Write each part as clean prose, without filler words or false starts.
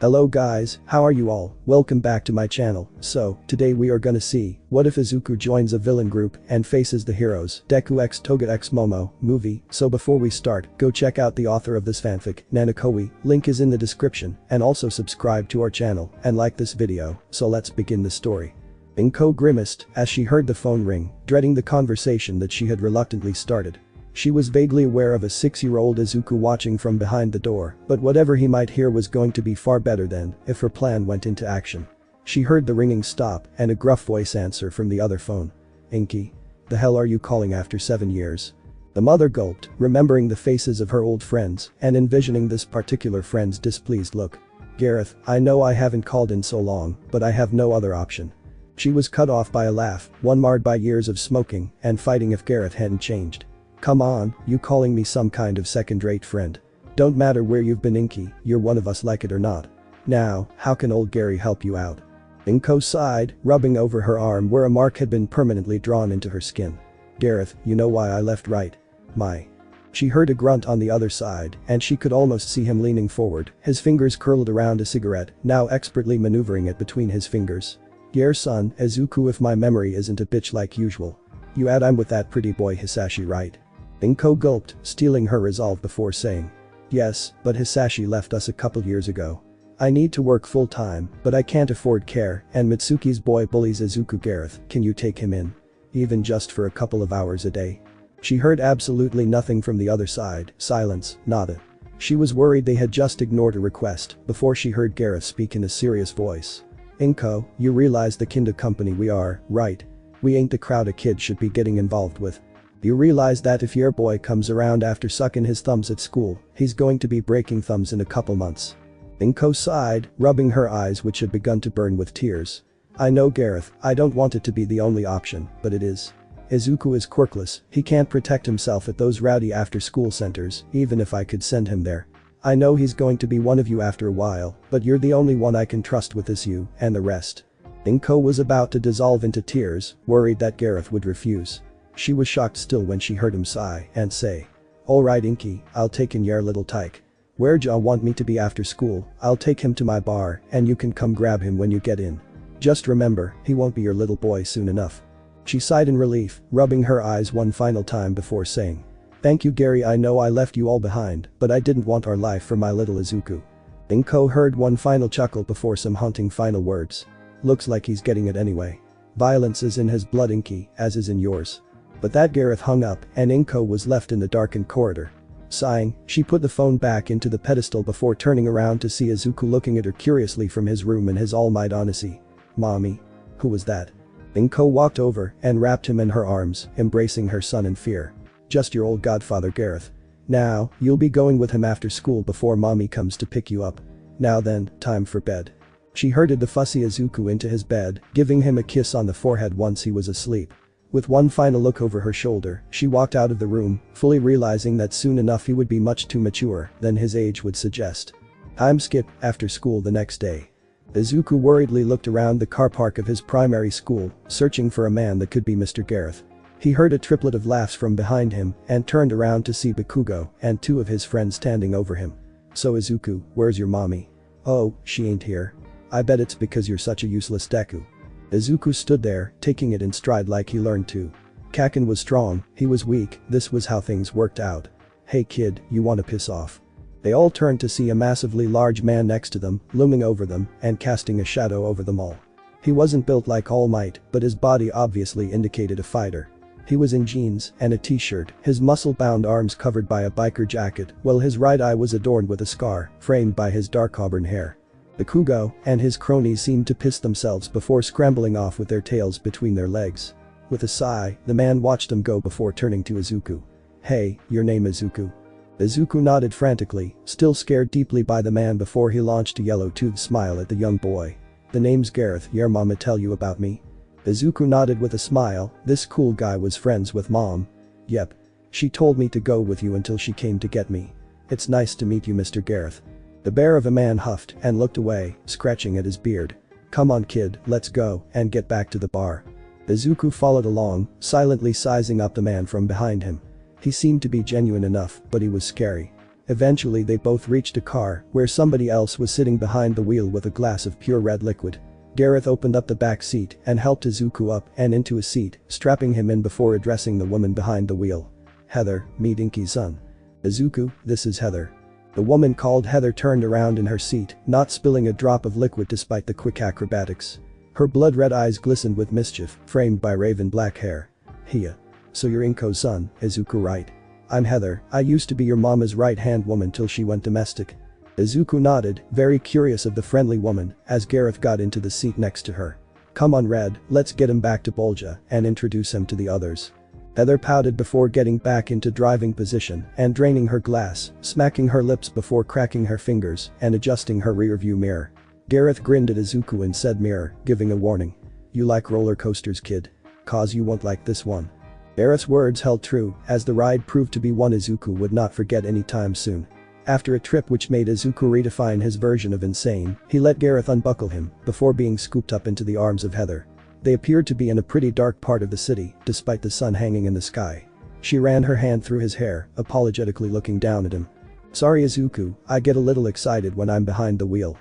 Hello guys, how are you all? Welcome back to my channel. So, today we are gonna see, what if Izuku joins a villain group and faces the heroes, Deku x Toga x Momo, movie. So before we start, go check out the author of this fanfic, Nanocowie, link is in the description, and also subscribe to our channel and like this video. So let's begin the story. Inko grimaced as she heard the phone ring, dreading the conversation that she had reluctantly started. She was vaguely aware of a 6-year-old Izuku watching from behind the door, but whatever he might hear was going to be far better than if her plan went into action. She heard the ringing stop and a gruff voice answer from the other phone. "Inky? The hell are you calling after 7 years?" The mother gulped, remembering the faces of her old friends and envisioning this particular friend's displeased look. "Gareth, I know I haven't called in so long, but I have no other option." She was cut off by a laugh, one marred by years of smoking and fighting if Gareth hadn't changed. "Come on, you calling me some kind of second-rate friend? Don't matter where you've been, Inky, you're one of us, like it or not. Now, how can old Gary help you out?" Inko sighed, rubbing over her arm where a mark had been permanently drawn into her skin. "Gareth, you know why I left, right? My." She heard a grunt on the other side and she could almost see him leaning forward, his fingers curled around a cigarette, now expertly maneuvering it between his fingers. "Yer son, Izuku, if my memory isn't a bitch like usual. You add I'm with that pretty boy Hisashi, right?" Inko gulped, steeling her resolve before saying. "Yes, but Hisashi left us a couple years ago. I need to work full-time, but I can't afford care, and Mitsuki's boy bullies Izuku. Gareth, can you take him in? Even just for a couple of hours a day?" She heard absolutely nothing from the other side, silence, nada. She was worried they had just ignored a request before she heard Gareth speak in a serious voice. "Inko, you realize the kind of company we are, right? We ain't the crowd a kid should be getting involved with. You realize that if your boy comes around after sucking his thumbs at school, he's going to be breaking thumbs in a couple months." Inko sighed, rubbing her eyes which had begun to burn with tears. "I know, Gareth, I don't want it to be the only option, but it is. Izuku is quirkless, he can't protect himself at those rowdy after-school centers, even if I could send him there. I know he's going to be one of you after a while, but you're the only one I can trust with this, you and the rest." Inko was about to dissolve into tears, worried that Gareth would refuse. She was shocked still when she heard him sigh and say, "Alright Inky, I'll take in your little tyke. Where'd ya want me to be after school? I'll take him to my bar and you can come grab him when you get in. Just remember, he won't be your little boy soon enough." She sighed in relief, rubbing her eyes one final time before saying, "Thank you, Gary, I know I left you all behind, but I didn't want our life for my little Izuku." Inko heard one final chuckle before some haunting final words. "Looks like he's getting it anyway. Violence is in his blood, Inky, as is in yours." But that Gareth hung up and Inko was left in the darkened corridor. Sighing, she put the phone back into the pedestal before turning around to see Izuku looking at her curiously from his room in his all-might honesty. "Mommy? Who was that?" Inko walked over and wrapped him in her arms, embracing her son in fear. "Just your old godfather, Gareth. Now, you'll be going with him after school before mommy comes to pick you up. Now then, time for bed." She herded the fussy Izuku into his bed, giving him a kiss on the forehead once he was asleep. With one final look over her shoulder, she walked out of the room, fully realizing that soon enough he would be much too mature than his age would suggest. Time skip, after school the next day. Izuku worriedly looked around the car park of his primary school, searching for a man that could be Mr. Gareth. He heard a triplet of laughs from behind him and turned around to see Bakugo and two of his friends standing over him. "So Izuku, where's your mommy?" "Oh, she ain't here. I bet it's because you're such a useless Deku." Izuku stood there, taking it in stride like he learned to. Kaken was strong, he was weak, this was how things worked out. "Hey kid, you wanna piss off?" They all turned to see a massively large man next to them, looming over them and casting a shadow over them all. He wasn't built like All Might, but his body obviously indicated a fighter. He was in jeans and a t-shirt, his muscle-bound arms covered by a biker jacket, while his right eye was adorned with a scar, framed by his dark auburn hair. Bakugo and his cronies seemed to piss themselves before scrambling off with their tails between their legs. With a sigh, the man watched them go before turning to Izuku. "Hey, your name Izuku?" Izuku nodded frantically, still scared deeply by the man before he launched a yellow-toothed smile at the young boy. "The name's Gareth, your mama tell you about me?" Izuku nodded with a smile, this cool guy was friends with mom. "Yep. She told me to go with you until she came to get me. It's nice to meet you, Mr. Gareth." The bear of a man huffed and looked away, scratching at his beard. "Come on kid, let's go and get back to the bar." Izuku followed along, silently sizing up the man from behind him. He seemed to be genuine enough, but he was scary. Eventually they both reached a car where somebody else was sitting behind the wheel with a glass of pure red liquid. Gareth opened up the back seat and helped Izuku up and into a seat, strapping him in before addressing the woman behind the wheel. "Heather, meet Inky's son. Izuku, this is Heather." The woman called Heather turned around in her seat, not spilling a drop of liquid despite the quick acrobatics. Her blood-red eyes glistened with mischief, framed by raven black hair. "Hiya. So you're Inko's son, Izuku, right? I'm Heather, I used to be your mama's right-hand woman till she went domestic." Izuku nodded, very curious of the friendly woman, as Gareth got into the seat next to her. "Come on Red, let's get him back to Bulja and introduce him to the others." Heather pouted before getting back into driving position and draining her glass, smacking her lips before cracking her fingers and adjusting her rearview mirror. Gareth grinned at Izuku in said mirror, giving a warning. "You like roller coasters, kid? 'Cause you won't like this one." Gareth's words held true, as the ride proved to be one Izuku would not forget anytime soon. After a trip which made Izuku redefine his version of insane, he let Gareth unbuckle him before being scooped up into the arms of Heather. They appeared to be in a pretty dark part of the city, despite the sun hanging in the sky. She ran her hand through his hair, apologetically looking down at him. "Sorry Izuku, I get a little excited when I'm behind the wheel."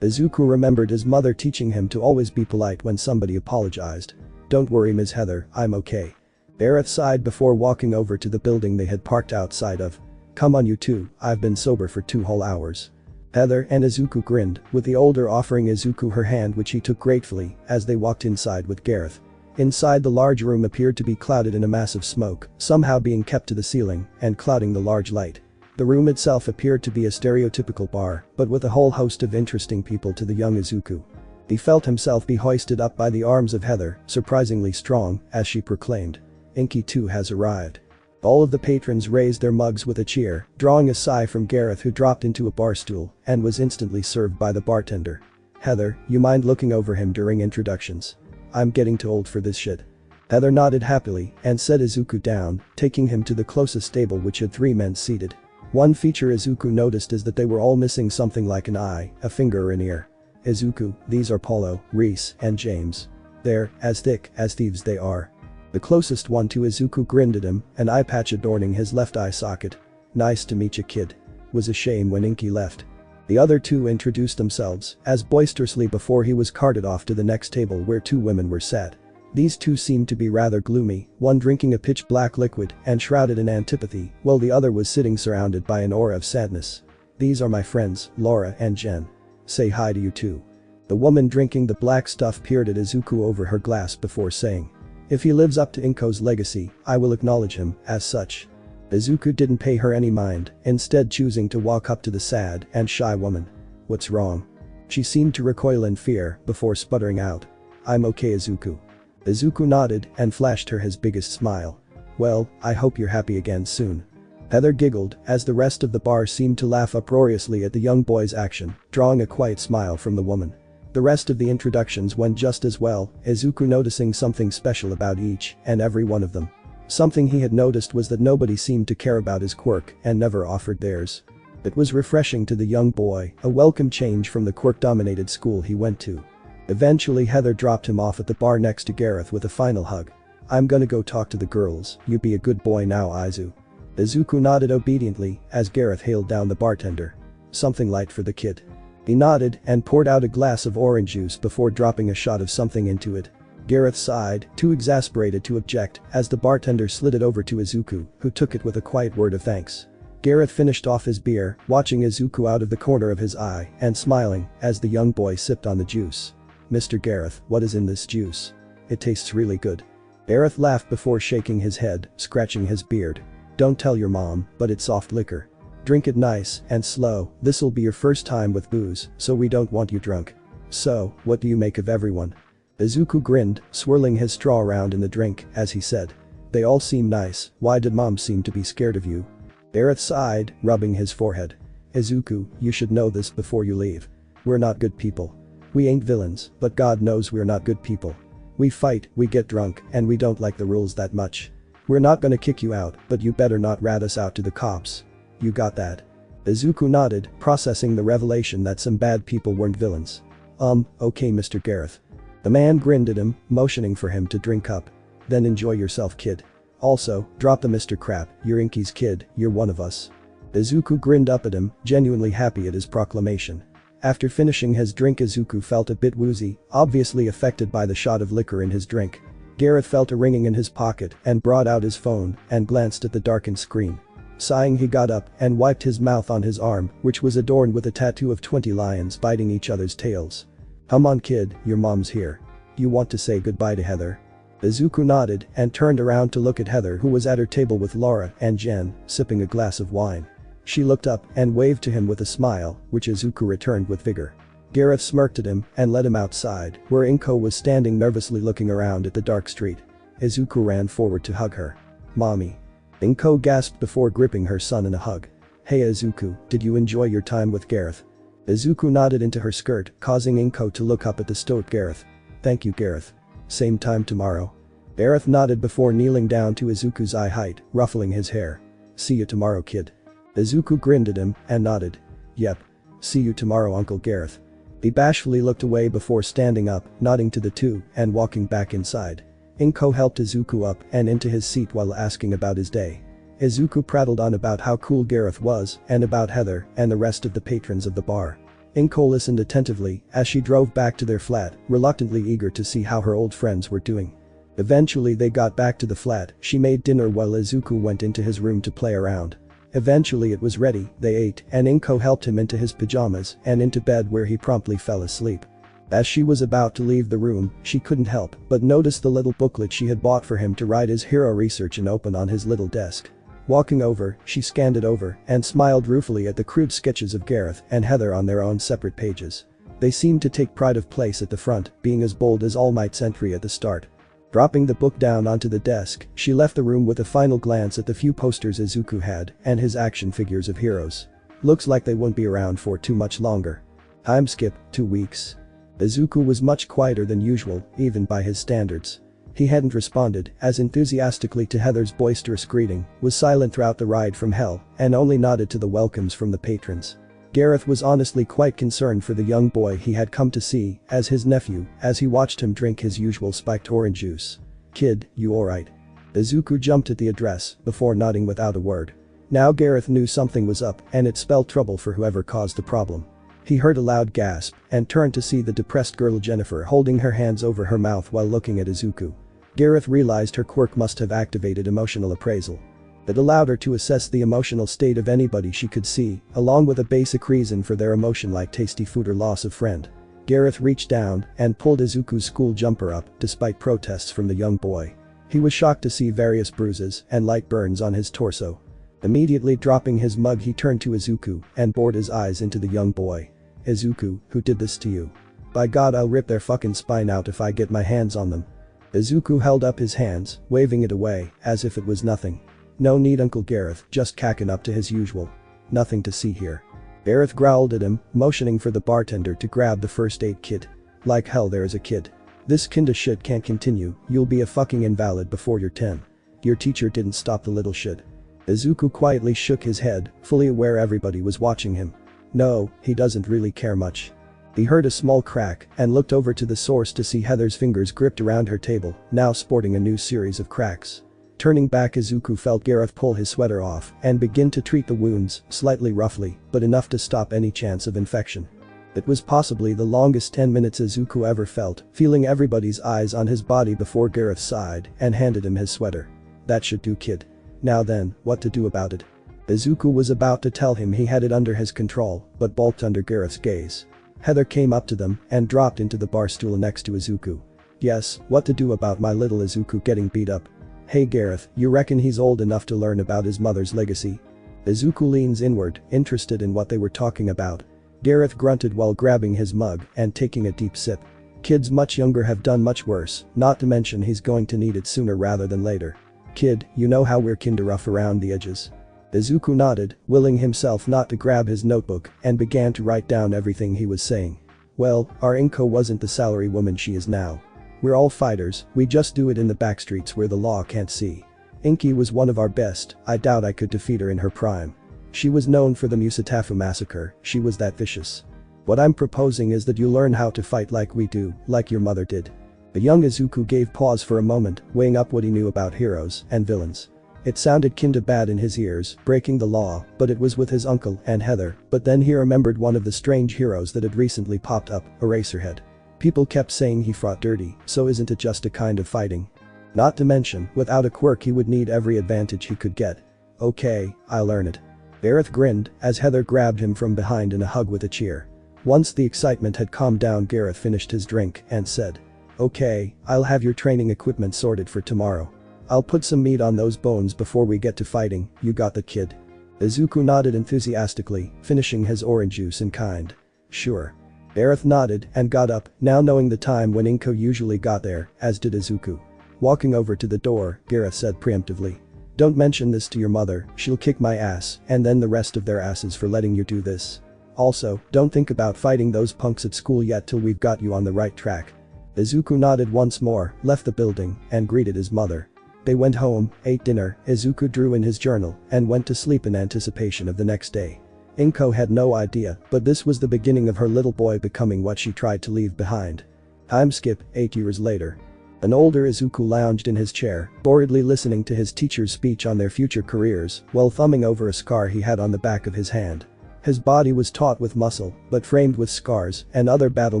Izuku remembered his mother teaching him to always be polite when somebody apologized. "Don't worry Ms. Heather, I'm okay." Gareth sighed before walking over to the building they had parked outside of. "Come on you two, I've been sober for 2 whole hours." Heather and Izuku grinned, with the older offering Izuku her hand which he took gratefully as they walked inside with Gareth. Inside the large room appeared to be clouded in a massive smoke, somehow being kept to the ceiling and clouding the large light. The room itself appeared to be a stereotypical bar, but with a whole host of interesting people to the young Izuku. He felt himself be hoisted up by the arms of Heather, surprisingly strong, as she proclaimed. "Inky too has arrived." All of the patrons raised their mugs with a cheer, drawing a sigh from Gareth who dropped into a bar stool and was instantly served by the bartender. "Heather, you mind looking over him during introductions? I'm getting too old for this shit." Heather nodded happily and set Izuku down, taking him to the closest table which had 3 men seated. One feature Izuku noticed is that they were all missing something like an eye, a finger or an ear. "Izuku, these are Paulo, Reese, and James. They're as thick as thieves they are." The closest one to Izuku grinned at him, an eye patch adorning his left eye socket. "Nice to meet you kid. Was a shame when Inky left." The other 2 introduced themselves as boisterously before he was carted off to the next table where 2 women were sat. These 2 seemed to be rather gloomy, one drinking a pitch black liquid and shrouded in antipathy, while the other was sitting surrounded by an aura of sadness. "These are my friends, Laura and Jen. Say hi to you too." The woman drinking the black stuff peered at Izuku over her glass before saying, "If he lives up to Inko's legacy, I will acknowledge him as such." Izuku didn't pay her any mind, instead choosing to walk up to the sad and shy woman. "What's wrong?" She seemed to recoil in fear before sputtering out, "I'm okay Izuku." Izuku nodded and flashed her his biggest smile. "Well, I hope you're happy again soon." Heather giggled as the rest of the bar seemed to laugh uproariously at the young boy's action, drawing a quiet smile from the woman. The rest of the introductions went just as well, Izuku noticing something special about each and every one of them. Something he had noticed was that nobody seemed to care about his quirk and never offered theirs. It was refreshing to the young boy, a welcome change from the quirk-dominated school he went to. Eventually Heather dropped him off at the bar next to Gareth with a final hug. "I'm gonna go talk to the girls, you be a good boy now Izu." Izuku nodded obediently as Gareth hailed down the bartender. "Something light for the kid." He nodded and poured out a glass of orange juice before dropping a shot of something into it. Gareth sighed, too exasperated to object, as the bartender slid it over to Izuku, who took it with a quiet word of thanks. Gareth finished off his beer, watching Izuku out of the corner of his eye and smiling as the young boy sipped on the juice. "Mr. Gareth, what is in this juice? It tastes really good." Gareth laughed before shaking his head, scratching his beard. "Don't tell your mom, but it's soft liquor. Drink it nice and slow, this'll be your first time with booze, so we don't want you drunk. So, what do you make of everyone?" Izuku grinned, swirling his straw around in the drink as he said. "They all seem nice, why did mom seem to be scared of you?" Gareth sighed, rubbing his forehead. "Izuku, you should know this before you leave. We're not good people. We ain't villains, but God knows we're not good people. We fight, we get drunk, and we don't like the rules that much. We're not gonna kick you out, but you better not rat us out to the cops. You got that?" Izuku nodded, processing the revelation that some bad people weren't villains. Okay Mr. Gareth." The man grinned at him, motioning for him to drink up. "Then enjoy yourself kid. Also, drop the Mr. Crap, you're Inky's kid, you're one of us." Izuku grinned up at him, genuinely happy at his proclamation. After finishing his drink, Izuku felt a bit woozy, obviously affected by the shot of liquor in his drink. Gareth felt a ringing in his pocket and brought out his phone and glanced at the darkened screen. Sighing, he got up and wiped his mouth on his arm, which was adorned with a tattoo of 20 lions biting each other's tails. "Come on kid, your mom's here. You want to say goodbye to Heather?" Izuku nodded and turned around to look at Heather, who was at her table with Laura and Jen, sipping a glass of wine. She looked up and waved to him with a smile, which Izuku returned with vigor. Gareth smirked at him and led him outside, where Inko was standing nervously looking around at the dark street. Izuku ran forward to hug her. "Mommy." Inko gasped before gripping her son in a hug. "Hey Izuku, did you enjoy your time with Gareth?" Izuku nodded into her skirt, causing Inko to look up at the stoic Gareth. "Thank you Gareth. Same time tomorrow?" Gareth nodded before kneeling down to Izuku's eye height, ruffling his hair. "See you tomorrow kid." Izuku grinned at him and nodded. "Yep. See you tomorrow Uncle Gareth." He bashfully looked away before standing up, nodding to the two and walking back inside. Inko helped Izuku up and into his seat while asking about his day. Izuku prattled on about how cool Gareth was and about Heather and the rest of the patrons of the bar. Inko listened attentively as she drove back to their flat, reluctantly eager to see how her old friends were doing. Eventually they got back to the flat. She made dinner while Izuku went into his room to play around. Eventually it was ready, they ate, and Inko helped him into his pajamas and into bed where he promptly fell asleep. As she was about to leave the room, she couldn't help but notice the little booklet she had bought for him to write his hero research and open on his little desk. Walking over, she scanned it over and smiled ruefully at the crude sketches of Gareth and Heather on their own separate pages. They seemed to take pride of place at the front, being as bold as All Might's entry at the start. Dropping the book down onto the desk, she left the room with a final glance at the few posters Izuku had and his action figures of heroes. Looks like they won't be around for too much longer. Time skip, 2 weeks. Izuku was much quieter than usual, even by his standards. He hadn't responded as enthusiastically to Heather's boisterous greeting, was silent throughout the ride from hell, and only nodded to the welcomes from the patrons. Gareth was honestly quite concerned for the young boy he had come to see as his nephew as he watched him drink his usual spiked orange juice. "Kid, you alright?" Izuku jumped at the address before nodding without a word. Now Gareth knew something was up and it spelled trouble for whoever caused the problem. He heard a loud gasp and turned to see the depressed girl Jennifer holding her hands over her mouth while looking at Izuku. Gareth realized her quirk must have activated emotional appraisal. It allowed her to assess the emotional state of anybody she could see, along with a basic reason for their emotion like tasty food or loss of friend. Gareth reached down and pulled Izuku's school jumper up despite protests from the young boy. He was shocked to see various bruises and light burns on his torso. Immediately dropping his mug, he turned to Izuku and bored his eyes into the young boy. "Izuku, who did this to you? By God, I'll rip their fucking spine out if I get my hands on them." Izuku held up his hands, waving it away as if it was nothing. "No need Uncle Gareth, just cacking up to his usual. Nothing to see here." Gareth growled at him, motioning for the bartender to grab the first aid kit. "Like hell there is a kid. This kinda shit can't continue, you'll be a fucking invalid before you're 10. Your teacher didn't stop the little shit." Izuku quietly shook his head, fully aware everybody was watching him. No, he doesn't really care much. He heard a small crack and looked over to the source to see Heather's fingers gripped around her table, now sporting a new series of cracks. Turning back, Izuku felt Gareth pull his sweater off and begin to treat the wounds, slightly roughly, but enough to stop any chance of infection. It was possibly the longest 10 minutes Izuku ever felt, feeling everybody's eyes on his body before Gareth sighed and handed him his sweater. "That should do kid. Now then, what to do about it?" Izuku was about to tell him he had it under his control, but balked under Gareth's gaze. Heather came up to them and dropped into the bar stool next to Izuku. "Yes, what to do about my little Izuku getting beat up?" "Hey Gareth, you reckon he's old enough to learn about his mother's legacy?" Izuku leans inward, interested in what they were talking about. Gareth grunted while grabbing his mug and taking a deep sip. "Kids much younger have done much worse, not to mention he's going to need it sooner rather than later. Kid, you know how we're kinda rough around the edges." Izuku nodded, willing himself not to grab his notebook, and began to write down everything he was saying. "Well, our Inko wasn't the salary woman she is now. We're all fighters, we just do it in the backstreets where the law can't see. Inky was one of our best, I doubt I could defeat her in her prime. She was known for the Mustafu massacre, she was that vicious. What I'm proposing is that you learn how to fight like we do, like your mother did." The young Izuku gave pause for a moment, weighing up what he knew about heroes and villains. It sounded kinda bad in his ears, breaking the law, but it was with his uncle and Heather, but then he remembered one of the strange heroes that had recently popped up, Eraserhead. People kept saying he fought dirty, so isn't it just a kind of fighting? Not to mention, without a quirk he would need every advantage he could get. Okay, I'll earn it. Gareth grinned as Heather grabbed him from behind in a hug with a cheer. Once the excitement had calmed down, Gareth finished his drink and said, "Okay, I'll have your training equipment sorted for tomorrow. I'll put some meat on those bones before we get to fighting, you got the kid?" Izuku nodded enthusiastically, finishing his orange juice in kind. "Sure." Gareth nodded and got up, now knowing the time when Inko usually got there, as did Izuku. Walking over to the door, Gareth said preemptively, "Don't mention this to your mother, she'll kick my ass, and then the rest of their asses for letting you do this. Also, don't think about fighting those punks at school yet till we've got you on the right track." Izuku nodded once more, left the building, and greeted his mother. They went home, ate dinner, Izuku drew in his journal, and went to sleep in anticipation of the next day. Inko had no idea, but this was the beginning of her little boy becoming what she tried to leave behind. Time skip, 8 years later. An older Izuku lounged in his chair, boredly listening to his teacher's speech on their future careers, while thumbing over a scar he had on the back of his hand. His body was taut with muscle, but framed with scars and other battle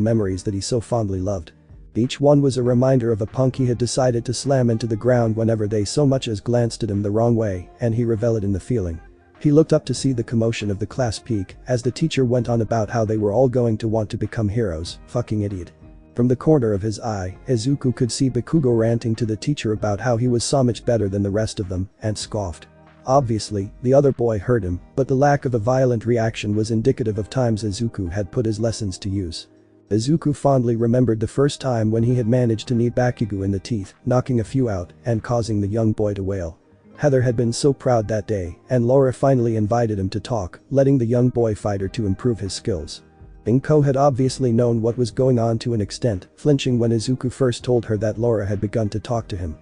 memories that he so fondly loved. Each one was a reminder of a punk he had decided to slam into the ground whenever they so much as glanced at him the wrong way, and he reveled in the feeling. He looked up to see the commotion of the class peak as the teacher went on about how they were all going to want to become heroes, fucking idiot. From the corner of his eye, Izuku could see Bakugo ranting to the teacher about how he was so much better than the rest of them, and scoffed. Obviously, the other boy heard him, but the lack of a violent reaction was indicative of times Izuku had put his lessons to use. Izuku fondly remembered the first time when he had managed to knee Bakugo in the teeth, knocking a few out and causing the young boy to wail. Heather had been so proud that day, and Laura finally invited him to talk, letting the young boy fighter to improve his skills. Inko had obviously known what was going on to an extent, flinching when Izuku first told her that Laura had begun to talk to him.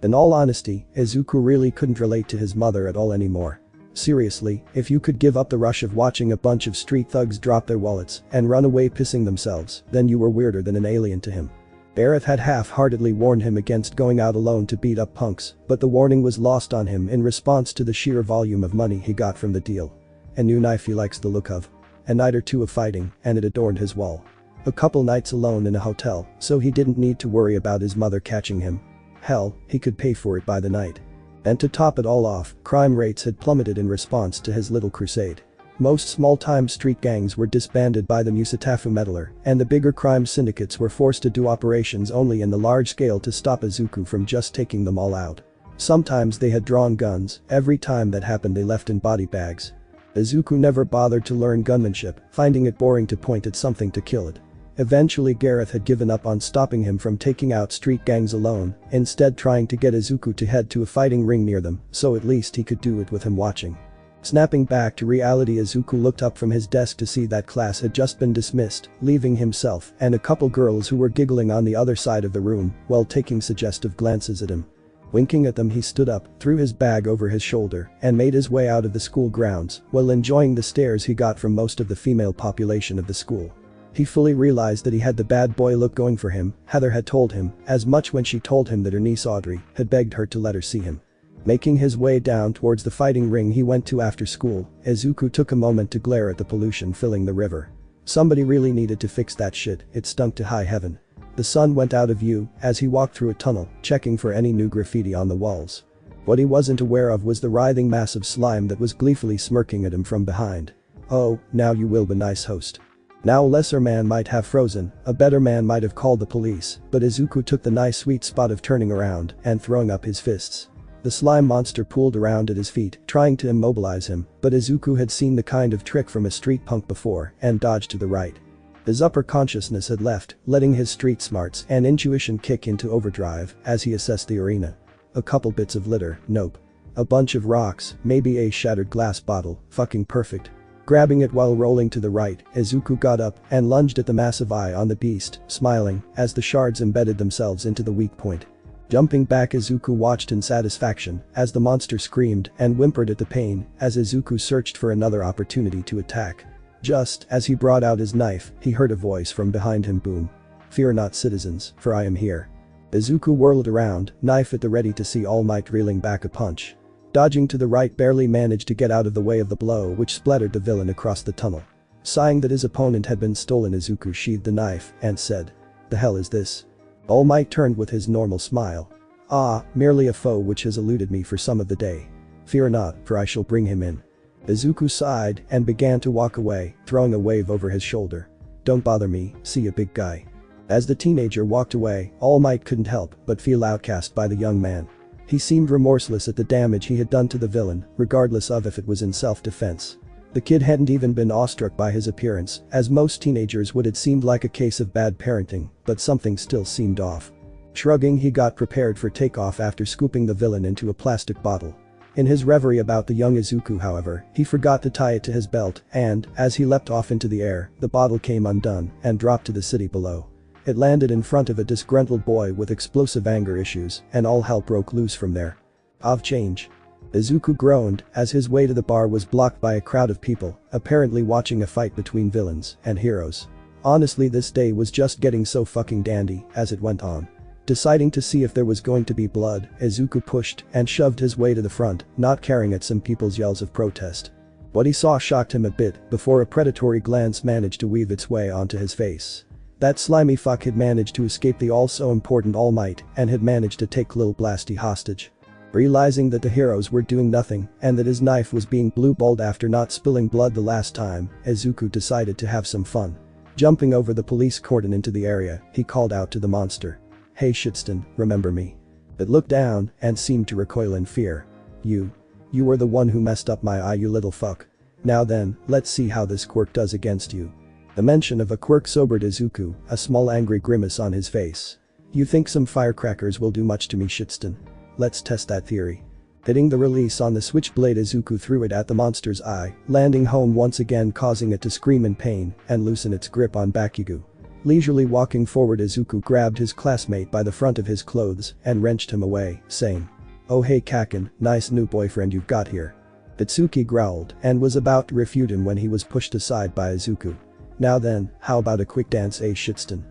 In all honesty, Izuku really couldn't relate to his mother at all anymore. Seriously, if you could give up the rush of watching a bunch of street thugs drop their wallets and run away pissing themselves, then you were weirder than an alien to him. Gareth had half-heartedly warned him against going out alone to beat up punks, but the warning was lost on him in response to the sheer volume of money he got from the deal. A new knife he likes the look of. A night or two of fighting, and it adorned his wall. A couple nights alone in a hotel, so he didn't need to worry about his mother catching him. Hell, he could pay for it by the night. And to top it all off, crime rates had plummeted in response to his little crusade. Most small-time street gangs were disbanded by the Mustafu Meddler, and the bigger crime syndicates were forced to do operations only in the large scale to stop Izuku from just taking them all out. Sometimes they had drawn guns, every time that happened they left in body bags. Izuku never bothered to learn gunmanship, finding it boring to point at something to kill it. Eventually Gareth had given up on stopping him from taking out street gangs alone, instead trying to get Izuku to head to a fighting ring near them, so at least he could do it with him watching. Snapping back to reality, Izuku looked up from his desk to see that class had just been dismissed, leaving himself and a couple girls who were giggling on the other side of the room while taking suggestive glances at him. Winking at them, he stood up, threw his bag over his shoulder, and made his way out of the school grounds while enjoying the stares he got from most of the female population of the school. He fully realized that he had the bad boy look going for him. Heather had told him as much when she told him that her niece Audrey had begged her to let her see him. Making his way down towards the fighting ring he went to after school, Izuku took a moment to glare at the pollution filling the river. Somebody really needed to fix that shit, it stunk to high heaven. The sun went out of view as he walked through a tunnel, checking for any new graffiti on the walls. What he wasn't aware of was the writhing mass of slime that was gleefully smirking at him from behind. "Oh, now you will be nice host." Now a lesser man might have frozen, a better man might have called the police, but Izuku took the nice sweet spot of turning around and throwing up his fists. The slime monster pooled around at his feet, trying to immobilize him, but Izuku had seen the kind of trick from a street punk before and dodged to the right. His upper consciousness had left, letting his street smarts and intuition kick into overdrive as he assessed the arena. A couple bits of litter, nope. A bunch of rocks, maybe a shattered glass bottle, fucking perfect. Grabbing it while rolling to the right, Izuku got up and lunged at the massive eye on the beast, smiling as the shards embedded themselves into the weak point. Jumping back, Izuku watched in satisfaction as the monster screamed and whimpered at the pain as Izuku searched for another opportunity to attack. Just as he brought out his knife, he heard a voice from behind him boom. "Fear not, citizens, for I am here." Izuku whirled around, knife at the ready to see All Might reeling back a punch. Dodging to the right barely managed to get out of the way of the blow which splattered the villain across the tunnel. Sighing that his opponent had been stolen, Izuku sheathed the knife and said, "The hell is this?" All Might turned with his normal smile. "Ah, merely a foe which has eluded me for some of the day. Fear not, for I shall bring him in." Izuku sighed and began to walk away, throwing a wave over his shoulder. "Don't bother me, see ya, big guy." As the teenager walked away, All Might couldn't help but feel outcast by the young man. He seemed remorseless at the damage he had done to the villain, regardless of if it was in self-defense. The kid hadn't even been awestruck by his appearance, as most teenagers would. It seemed like a case of bad parenting, but something still seemed off. Shrugging, he got prepared for takeoff after scooping the villain into a plastic bottle. In his reverie about the young Izuku, however, he forgot to tie it to his belt and, as he leapt off into the air, the bottle came undone and dropped to the city below. It landed in front of a disgruntled boy with explosive anger issues, and all hell broke loose from there. "Of change." Izuku groaned as his way to the bar was blocked by a crowd of people, apparently watching a fight between villains and heroes. Honestly, this day was just getting so fucking dandy as it went on. Deciding to see if there was going to be blood, Izuku pushed and shoved his way to the front, not caring at some people's yells of protest. What he saw shocked him a bit before a predatory glance managed to weave its way onto his face. That slimy fuck had managed to escape the all-so-important All Might and had managed to take Lil Blasty hostage. Realizing that the heroes were doing nothing and that his knife was being blue-balled after not spilling blood the last time, Izuku decided to have some fun. Jumping over the police cordon into the area, he called out to the monster. "Hey Shitston, remember me?" It looked down and seemed to recoil in fear. You were the one who messed up my eye, you little fuck. Now then, let's see how this quirk does against you." The mention of a quirk sobered Izuku, a small angry grimace on his face. "You think some firecrackers will do much to me, Shitston? Let's test that theory." Hitting the release on the switchblade, Izuku threw it at the monster's eye, landing home once again, causing it to scream in pain and loosen its grip on Bakugo. Leisurely walking forward, Izuku grabbed his classmate by the front of his clothes and wrenched him away, saying, "Oh hey Kaken, nice new boyfriend you've got here." Itsuki growled and was about to refute him when he was pushed aside by Izuku. "Now then, how about a quick dance, Shitston?"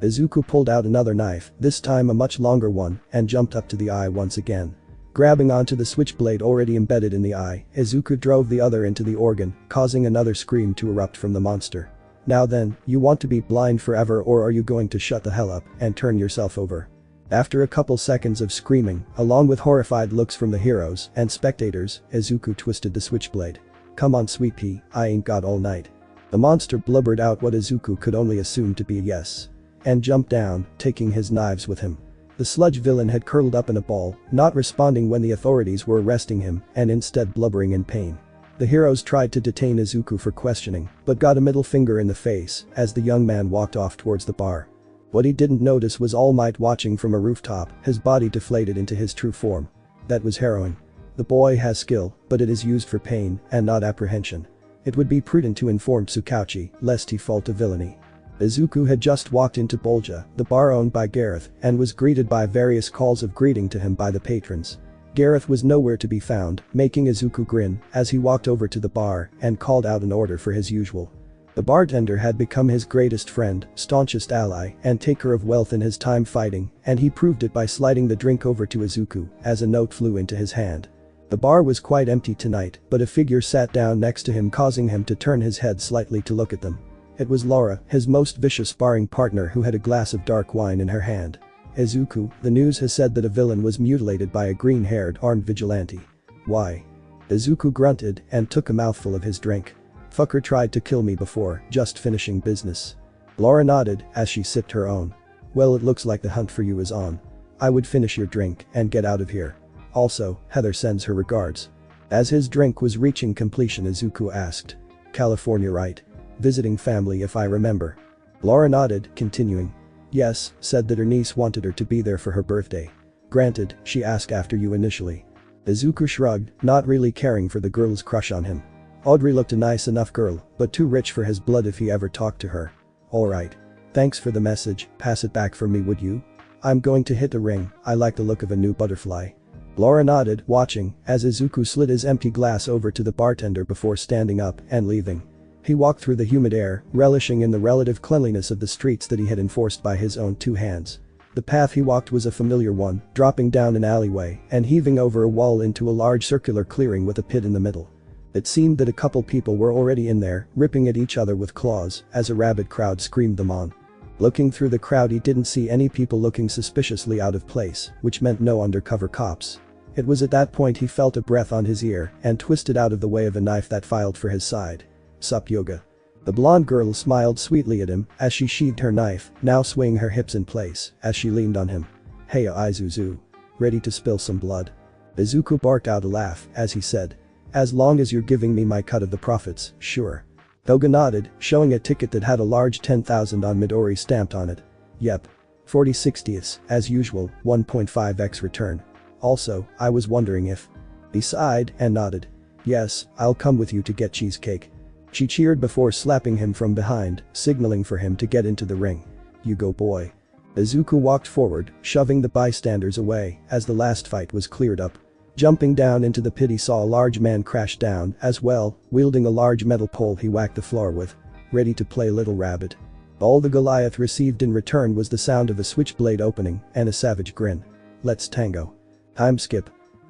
Izuku pulled out another knife, this time a much longer one, and jumped up to the eye once again. Grabbing onto the switchblade already embedded in the eye, Izuku drove the other into the organ, causing another scream to erupt from the monster. "Now then, you want to be blind forever, or are you going to shut the hell up and turn yourself over?" After a couple seconds of screaming, along with horrified looks from the heroes and spectators, Izuku twisted the switchblade. "Come on sweet pea, I ain't got all night." The monster blubbered out what Izuku could only assume to be a yes. And jumped down, taking his knives with him. The sludge villain had curled up in a ball, not responding when the authorities were arresting him and instead blubbering in pain. The heroes tried to detain Izuku for questioning, but got a middle finger in the face as the young man walked off towards the bar. What he didn't notice was All Might watching from a rooftop, his body deflated into his true form. That was harrowing. The boy has skill, but it is used for pain and not apprehension. It would be prudent to inform Tsukauchi, lest he fall to villainy. Izuku had just walked into Bulja, the bar owned by Gareth, and was greeted by various calls of greeting to him by the patrons. Gareth was nowhere to be found, making Izuku grin as he walked over to the bar and called out an order for his usual. The bartender had become his greatest friend, staunchest ally, and taker of wealth in his time fighting, and he proved it by sliding the drink over to Izuku as a note flew into his hand. The bar was quite empty tonight, but a figure sat down next to him, causing him to turn his head slightly to look at them. It was Laura, his most vicious sparring partner, who had a glass of dark wine in her hand. "Izuku, the news has said that a villain was mutilated by a green-haired armed vigilante." "Why?" Izuku grunted and took a mouthful of his drink. "Fucker tried to kill me before, just finishing business." Laura nodded as she sipped her own. "Well, it looks like the hunt for you is on. I would finish your drink and get out of here. Also, Heather sends her regards." As his drink was reaching completion, Izuku asked, "California, right? Visiting family if I remember." Laura nodded, continuing. "Yes, said that her niece wanted her to be there for her birthday. Granted, she asked after you initially." Izuku shrugged, not really caring for the girl's crush on him. Audrey looked a nice enough girl, but too rich for his blood if he ever talked to her. "Alright. Thanks for the message, pass it back for me would you? I'm going to hit the ring, I like the look of a new butterfly." Laura nodded, watching as Izuku slid his empty glass over to the bartender before standing up and leaving. He walked through the humid air, relishing in the relative cleanliness of the streets that he had enforced by his own two hands. The path he walked was a familiar one, dropping down an alleyway and heaving over a wall into a large circular clearing with a pit in the middle. It seemed that a couple people were already in there, ripping at each other with claws, as a rabid crowd screamed them on. Looking through the crowd, he didn't see any people looking suspiciously out of place, which meant no undercover cops. It was at that point he felt a breath on his ear and twisted out of the way of a knife that filed for his side. "Sup, Yoga?" The blonde girl smiled sweetly at him as she sheathed her knife, now swaying her hips in place as she leaned on him. "Hey Izuku. Ready to spill some blood?" Izuku barked out a laugh as he said. "As long as you're giving me my cut of the profits, sure." Toga nodded, showing a ticket that had a large 10,000 on Midori stamped on it. "Yep. 40/60ths, as usual, 1.5x return. Also, I was wondering if..." He sighed and nodded. "Yes, I'll come with you to get cheesecake." She cheered before slapping him from behind, signaling for him to get into the ring. "You go, boy." Izuku walked forward, shoving the bystanders away as the last fight was cleared up. Jumping down into the pit, he saw a large man crash down as well, wielding a large metal pole he whacked the floor with. "Ready to play, little rabbit?" All the Goliath received in return was the sound of a switchblade opening and a savage grin. "Let's tango." Time skip.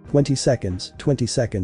20 seconds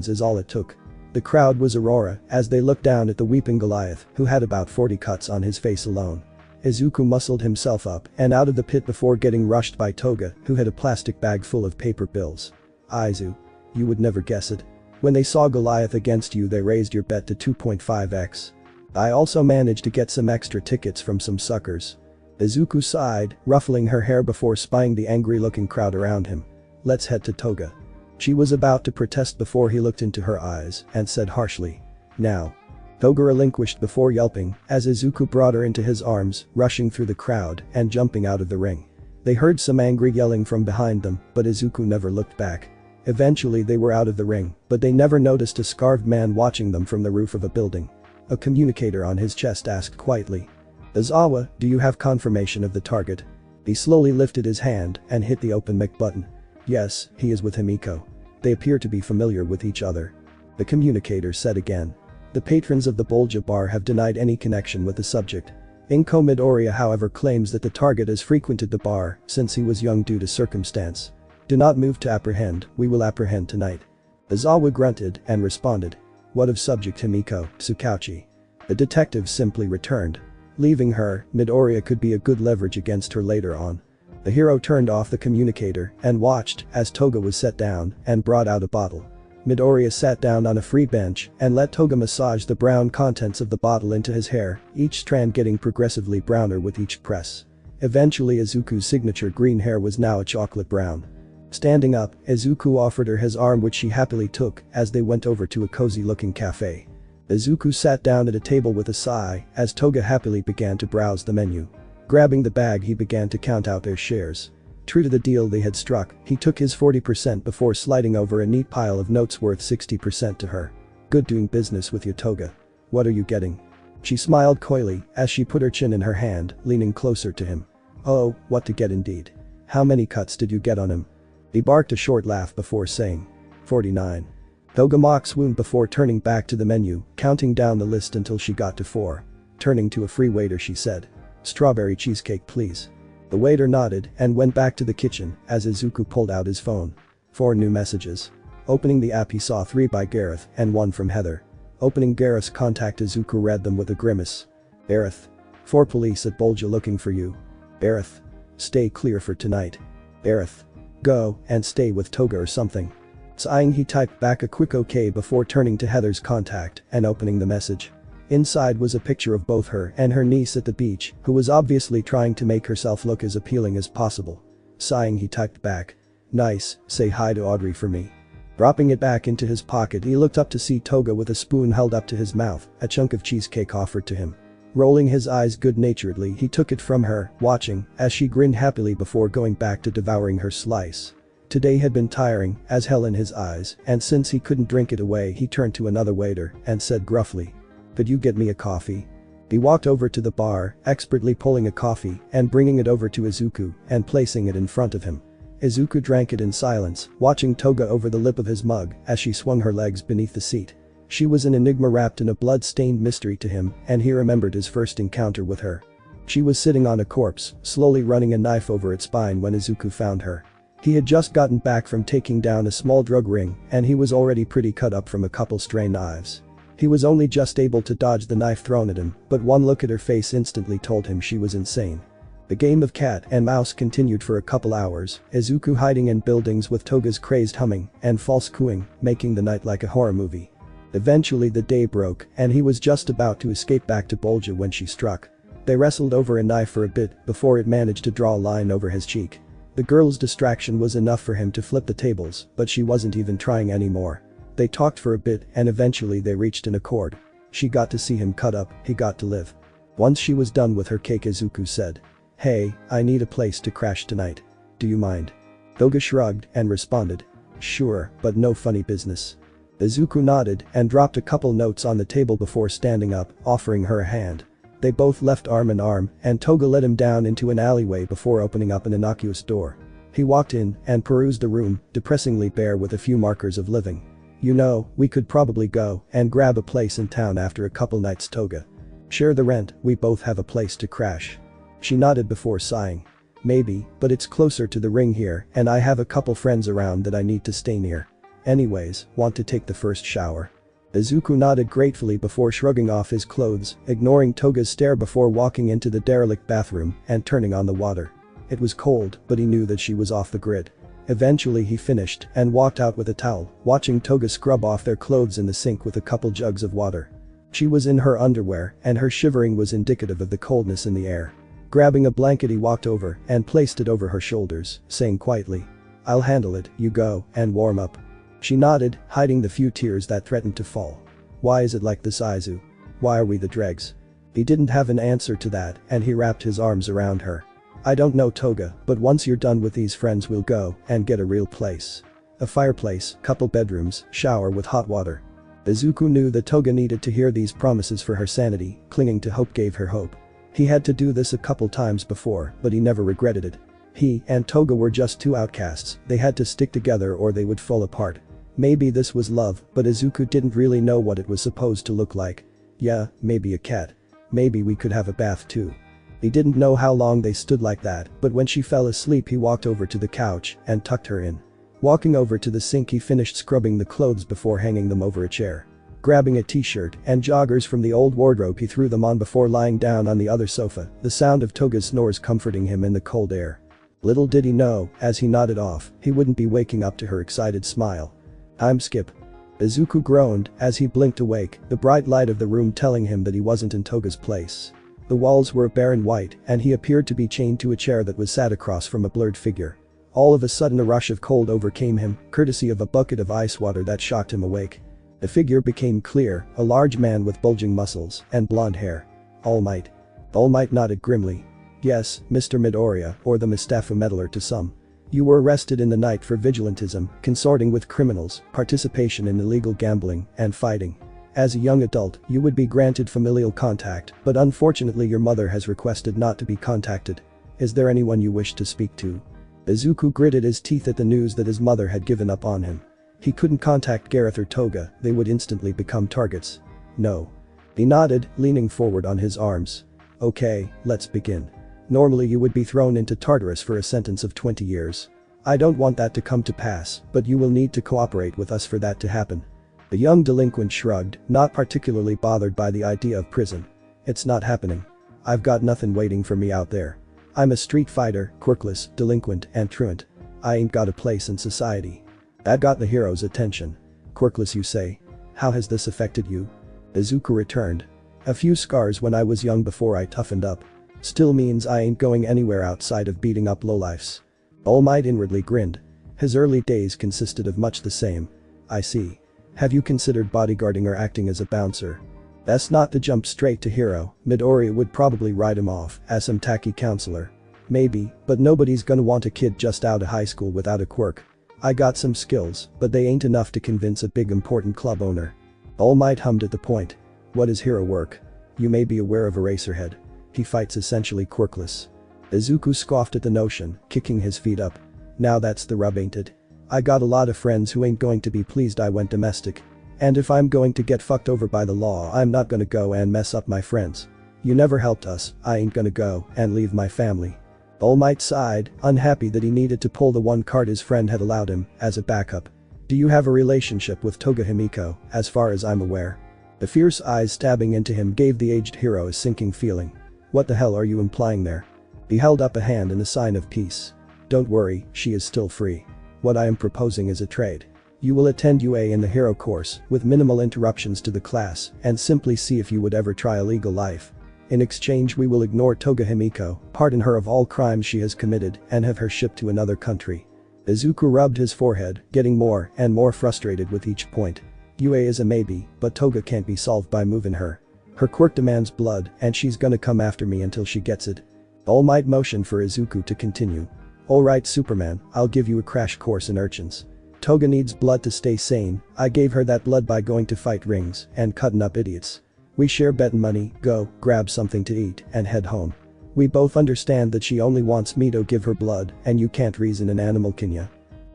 is all it took. The crowd was Aurora as they looked down at the weeping Goliath, who had about 40 cuts on his face alone. Izuku muscled himself up and out of the pit before getting rushed by Toga, who had a plastic bag full of paper bills. "Izu. You would never guess it. When they saw Goliath against you, they raised your bet to 2.5x. I also managed to get some extra tickets from some suckers." Izuku sighed, ruffling her hair before spying the angry-looking crowd around him. "Let's head to Toga." She was about to protest before he looked into her eyes and said harshly, "Now." Toga relinquished before yelping as Izuku brought her into his arms, rushing through the crowd and jumping out of the ring. They heard some angry yelling from behind them, but Izuku never looked back. Eventually they were out of the ring, but they never noticed a scarved man watching them from the roof of a building. A communicator on his chest asked quietly, "Izawa, do you have confirmation of the target?" He slowly lifted his hand and hit the open mic button. "Yes, he is with Himiko. They appear to be familiar with each other," the communicator said again. "The patrons of the Bulja bar have denied any connection with the subject. Inko Midoriya, however, claims that the target has frequented the bar since he was young due to circumstance. Do not move to apprehend, we will apprehend tonight." Izawa grunted and responded. "What of subject Himiko, Tsukauchi?" The detective simply returned. Leaving her, Midoriya could be a good leverage against her later on. The hero turned off the communicator and watched as Toga was set down and brought out a bottle. Midoriya sat down on a free bench and let Toga massage the brown contents of the bottle into his hair, each strand getting progressively browner with each press. Eventually Izuku's signature green hair was now a chocolate brown. Standing up, Izuku offered her his arm, which she happily took as they went over to a cozy-looking cafe. Izuku sat down at a table with a sigh as Toga happily began to browse the menu. Grabbing the bag, he began to count out their shares. True to the deal they had struck, he took his 40% before sliding over a neat pile of notes worth 60% to her. "Good doing business with you, Toga. What are you getting?" She smiled coyly as she put her chin in her hand, leaning closer to him. "Oh, what to get indeed. How many cuts did you get on him?" He barked a short laugh before saying, 49. Toga mock swooned before turning back to the menu, counting down the list until she got to 4. Turning to a free waiter, she said, "Strawberry cheesecake, please." The waiter nodded and went back to the kitchen as Izuku pulled out his phone. 4 new messages. Opening the app, he saw 3 by Gareth and 1 from Heather. Opening Gareth's contact, Izuku read them with a grimace. Gareth. 4 police at Bulja looking for you. Gareth. Stay clear for tonight. Gareth. Go and stay with Toga or something. Sighing, he typed back a quick OK before turning to Heather's contact and opening the message. Inside was a picture of both her and her niece at the beach, who was obviously trying to make herself look as appealing as possible. Sighing, he typed back, "Nice, say hi to Audrey for me." Dropping it back into his pocket, he looked up to see Toga with a spoon held up to his mouth, a chunk of cheesecake offered to him. Rolling his eyes good-naturedly, he took it from her, watching as she grinned happily before going back to devouring her slice. Today had been tiring as hell in his eyes, and since he couldn't drink it away, he turned to another waiter and said gruffly, "Could you get me a coffee?" He walked over to the bar, expertly pulling a coffee and bringing it over to Izuku and placing it in front of him. Izuku drank it in silence, watching Toga over the lip of his mug as she swung her legs beneath the seat. She was an enigma wrapped in a blood-stained mystery to him, and he remembered his first encounter with her. She was sitting on a corpse, slowly running a knife over its spine when Izuku found her. He had just gotten back from taking down a small drug ring and he was already pretty cut up from a couple stray knives. He was only just able to dodge the knife thrown at him, but one look at her face instantly told him she was insane. The game of cat and mouse continued for a couple hours, Izuku hiding in buildings with Toga's crazed humming and false cooing, making the night like a horror movie. Eventually the day broke and he was just about to escape back to Bulja when she struck. They wrestled over a knife for a bit before it managed to draw a line over his cheek. The girl's distraction was enough for him to flip the tables, but she wasn't even trying anymore. They talked for a bit and eventually they reached an accord. She got to see him cut up, he got to live. Once she was done with her cake, Izuku said, "Hey, I need a place to crash tonight. Do you mind?" Toga shrugged and responded, "Sure, but no funny business." Izuku nodded and dropped a couple notes on the table before standing up, offering her a hand. They both left arm in arm and Toga led him down into an alleyway before opening up an innocuous door. He walked in and perused the room, depressingly bare with a few markers of living. "You know, we could probably go and grab a place in town after a couple nights, Toga. Share the rent, we both have a place to crash." She nodded before sighing. "Maybe, but it's closer to the ring here and I have a couple friends around that I need to stay near. Anyways, want to take the first shower?" Izuku nodded gratefully before shrugging off his clothes, ignoring Toga's stare before walking into the derelict bathroom and turning on the water. It was cold, but he knew that she was off the grid. Eventually he finished and walked out with a towel, watching Toga scrub off their clothes in the sink with a couple jugs of water. She was in her underwear and her shivering was indicative of the coldness in the air. Grabbing a blanket he walked over and placed it over her shoulders, saying quietly, "I'll handle it, you go and warm up." She nodded, hiding the few tears that threatened to fall. "Why is it like this, Izu? Why are we the dregs?" He didn't have an answer to that and he wrapped his arms around her. "I don't know, Toga, but once you're done with these friends we'll go and get a real place. A fireplace, couple bedrooms, shower with hot water." Izuku knew that Toga needed to hear these promises for her sanity, clinging to hope gave her hope. He had to do this a couple times before, but he never regretted it. He and Toga were just two outcasts, they had to stick together or they would fall apart. Maybe this was love, but Izuku didn't really know what it was supposed to look like. Yeah, maybe a cat. Maybe we could have a bath too. He didn't know how long they stood like that, but when she fell asleep he walked over to the couch and tucked her in. Walking over to the sink he finished scrubbing the clothes before hanging them over a chair. Grabbing a t-shirt and joggers from the old wardrobe he threw them on before lying down on the other sofa, the sound of Toga's snores comforting him in the cold air. Little did he know, as he nodded off, he wouldn't be waking up to her excited smile. "I'm Skip." Izuku groaned as he blinked awake, the bright light of the room telling him that he wasn't in Toga's place. The walls were barren white and he appeared to be chained to a chair that was sat across from a blurred figure. All of a sudden a rush of cold overcame him, courtesy of a bucket of ice water that shocked him awake. The figure became clear, a large man with bulging muscles and blonde hair. All Might. All Might nodded grimly. "Yes, Mr. Midoriya, or the Mustafu Meddler to some. You were arrested in the night for vigilantism, consorting with criminals, participation in illegal gambling, and fighting. As a young adult, you would be granted familial contact, but unfortunately your mother has requested not to be contacted. Is there anyone you wish to speak to?" Izuku gritted his teeth at the news that his mother had given up on him. He couldn't contact Gareth or Toga, they would instantly become targets. "No." He nodded, leaning forward on his arms. "Okay, let's begin. Normally you would be thrown into Tartarus for a sentence of 20 years. I don't want that to come to pass, but you will need to cooperate with us for that to happen." The young delinquent shrugged, not particularly bothered by the idea of prison. "It's not happening. I've got nothing waiting for me out there. I'm a street fighter, quirkless, delinquent, and truant. I ain't got a place in society." That got the hero's attention. "Quirkless, you say? How has this affected you?" Izuku returned. "A few scars when I was young before I toughened up. Still means I ain't going anywhere outside of beating up lowlifes." All Might inwardly grinned. His early days consisted of much the same. "I see. Have you considered bodyguarding or acting as a bouncer?" That's not to jump straight to hero, Midoriya would probably write him off as some tacky counselor. "Maybe, but nobody's gonna want a kid just out of high school without a quirk. I got some skills, but they ain't enough to convince a big important club owner." All Might hummed at the point. "What is hero work? You may be aware of Eraserhead. He fights essentially quirkless." Izuku scoffed at the notion, kicking his feet up. "Now that's the rub, ain't it? I got a lot of friends who ain't going to be pleased I went domestic. And if I'm going to get fucked over by the law I'm not gonna go and mess up my friends." You never helped us, I ain't gonna go and leave my family. All Might sighed, unhappy that he needed to pull the one card his friend had allowed him, as a backup. Do you have a relationship with Toga Himiko, as far as I'm aware? The fierce eyes stabbing into him gave the aged hero a sinking feeling. What the hell are you implying there? He held up a hand in a sign of peace. Don't worry, she is still free. What I am proposing is a trade. You will attend UA in the hero course, with minimal interruptions to the class, and simply see if you would ever try a legal life. In exchange we will ignore Toga Himiko, pardon her of all crimes she has committed, and have her shipped to another country. Izuku rubbed his forehead, getting more and more frustrated with each point. UA is a maybe, but Toga can't be solved by moving her. Her quirk demands blood, and she's gonna come after me until she gets it. All Might motioned for Izuku to continue. Alright Superman, I'll give you a crash course in urchins. Toga needs blood to stay sane, I gave her that blood by going to fight rings and cutting up idiots. We share betting money, go, grab something to eat, and head home. We both understand that she only wants me to give her blood, and you can't reason an animal, can ya?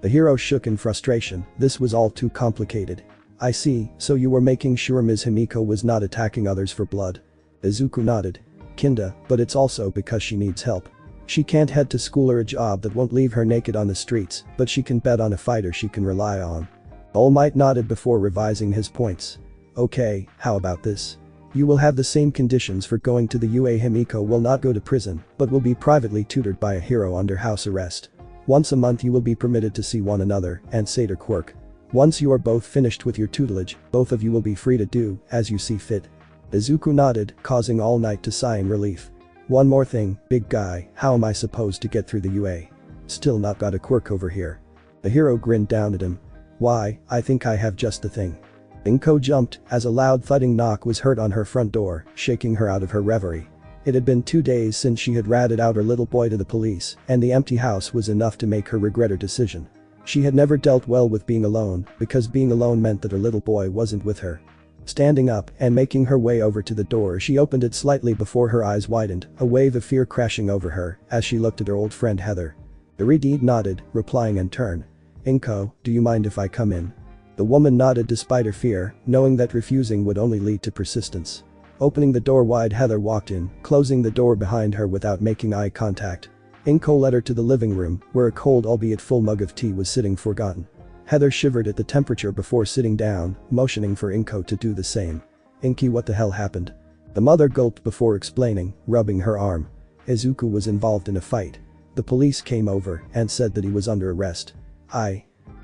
The hero shook in frustration, this was all too complicated. I see, so you were making sure Ms. Himiko was not attacking others for blood. Izuku nodded. Kinda, but it's also because she needs help. She can't head to school or a job that won't leave her naked on the streets, but she can bet on a fighter she can rely on. All Might nodded before revising his points. Okay, how about this? You will have the same conditions for going to the UA. Himiko will not go to prison, but will be privately tutored by a hero under house arrest. Once a month you will be permitted to see one another and say their quirk. Once you are both finished with your tutelage, both of you will be free to do as you see fit. Izuku nodded, causing All Might to sigh in relief. One more thing, big guy, how am I supposed to get through the UA? Still not got a quirk over here. The hero grinned down at him. Why, I think I have just the thing. Inko jumped as a loud thudding knock was heard on her front door, shaking her out of her reverie. It had been 2 days since she had ratted out her little boy to the police, and the empty house was enough to make her regret her decision. She had never dealt well with being alone, because being alone meant that her little boy wasn't with her. Standing up and making her way over to the door, she opened it slightly before her eyes widened, a wave of fear crashing over her as she looked at her old friend Heather. Iridide nodded, replying in turn. Inko, do you mind if I come in? The woman nodded despite her fear, knowing that refusing would only lead to persistence. Opening the door wide, Heather walked in, closing the door behind her without making eye contact. Inko led her to the living room, where a cold albeit full mug of tea was sitting forgotten. Heather shivered at the temperature before sitting down, motioning for Inko to do the same. Inky, what the hell happened? The mother gulped before explaining, rubbing her arm. Izuku was involved in a fight. The police came over and said that he was under arrest.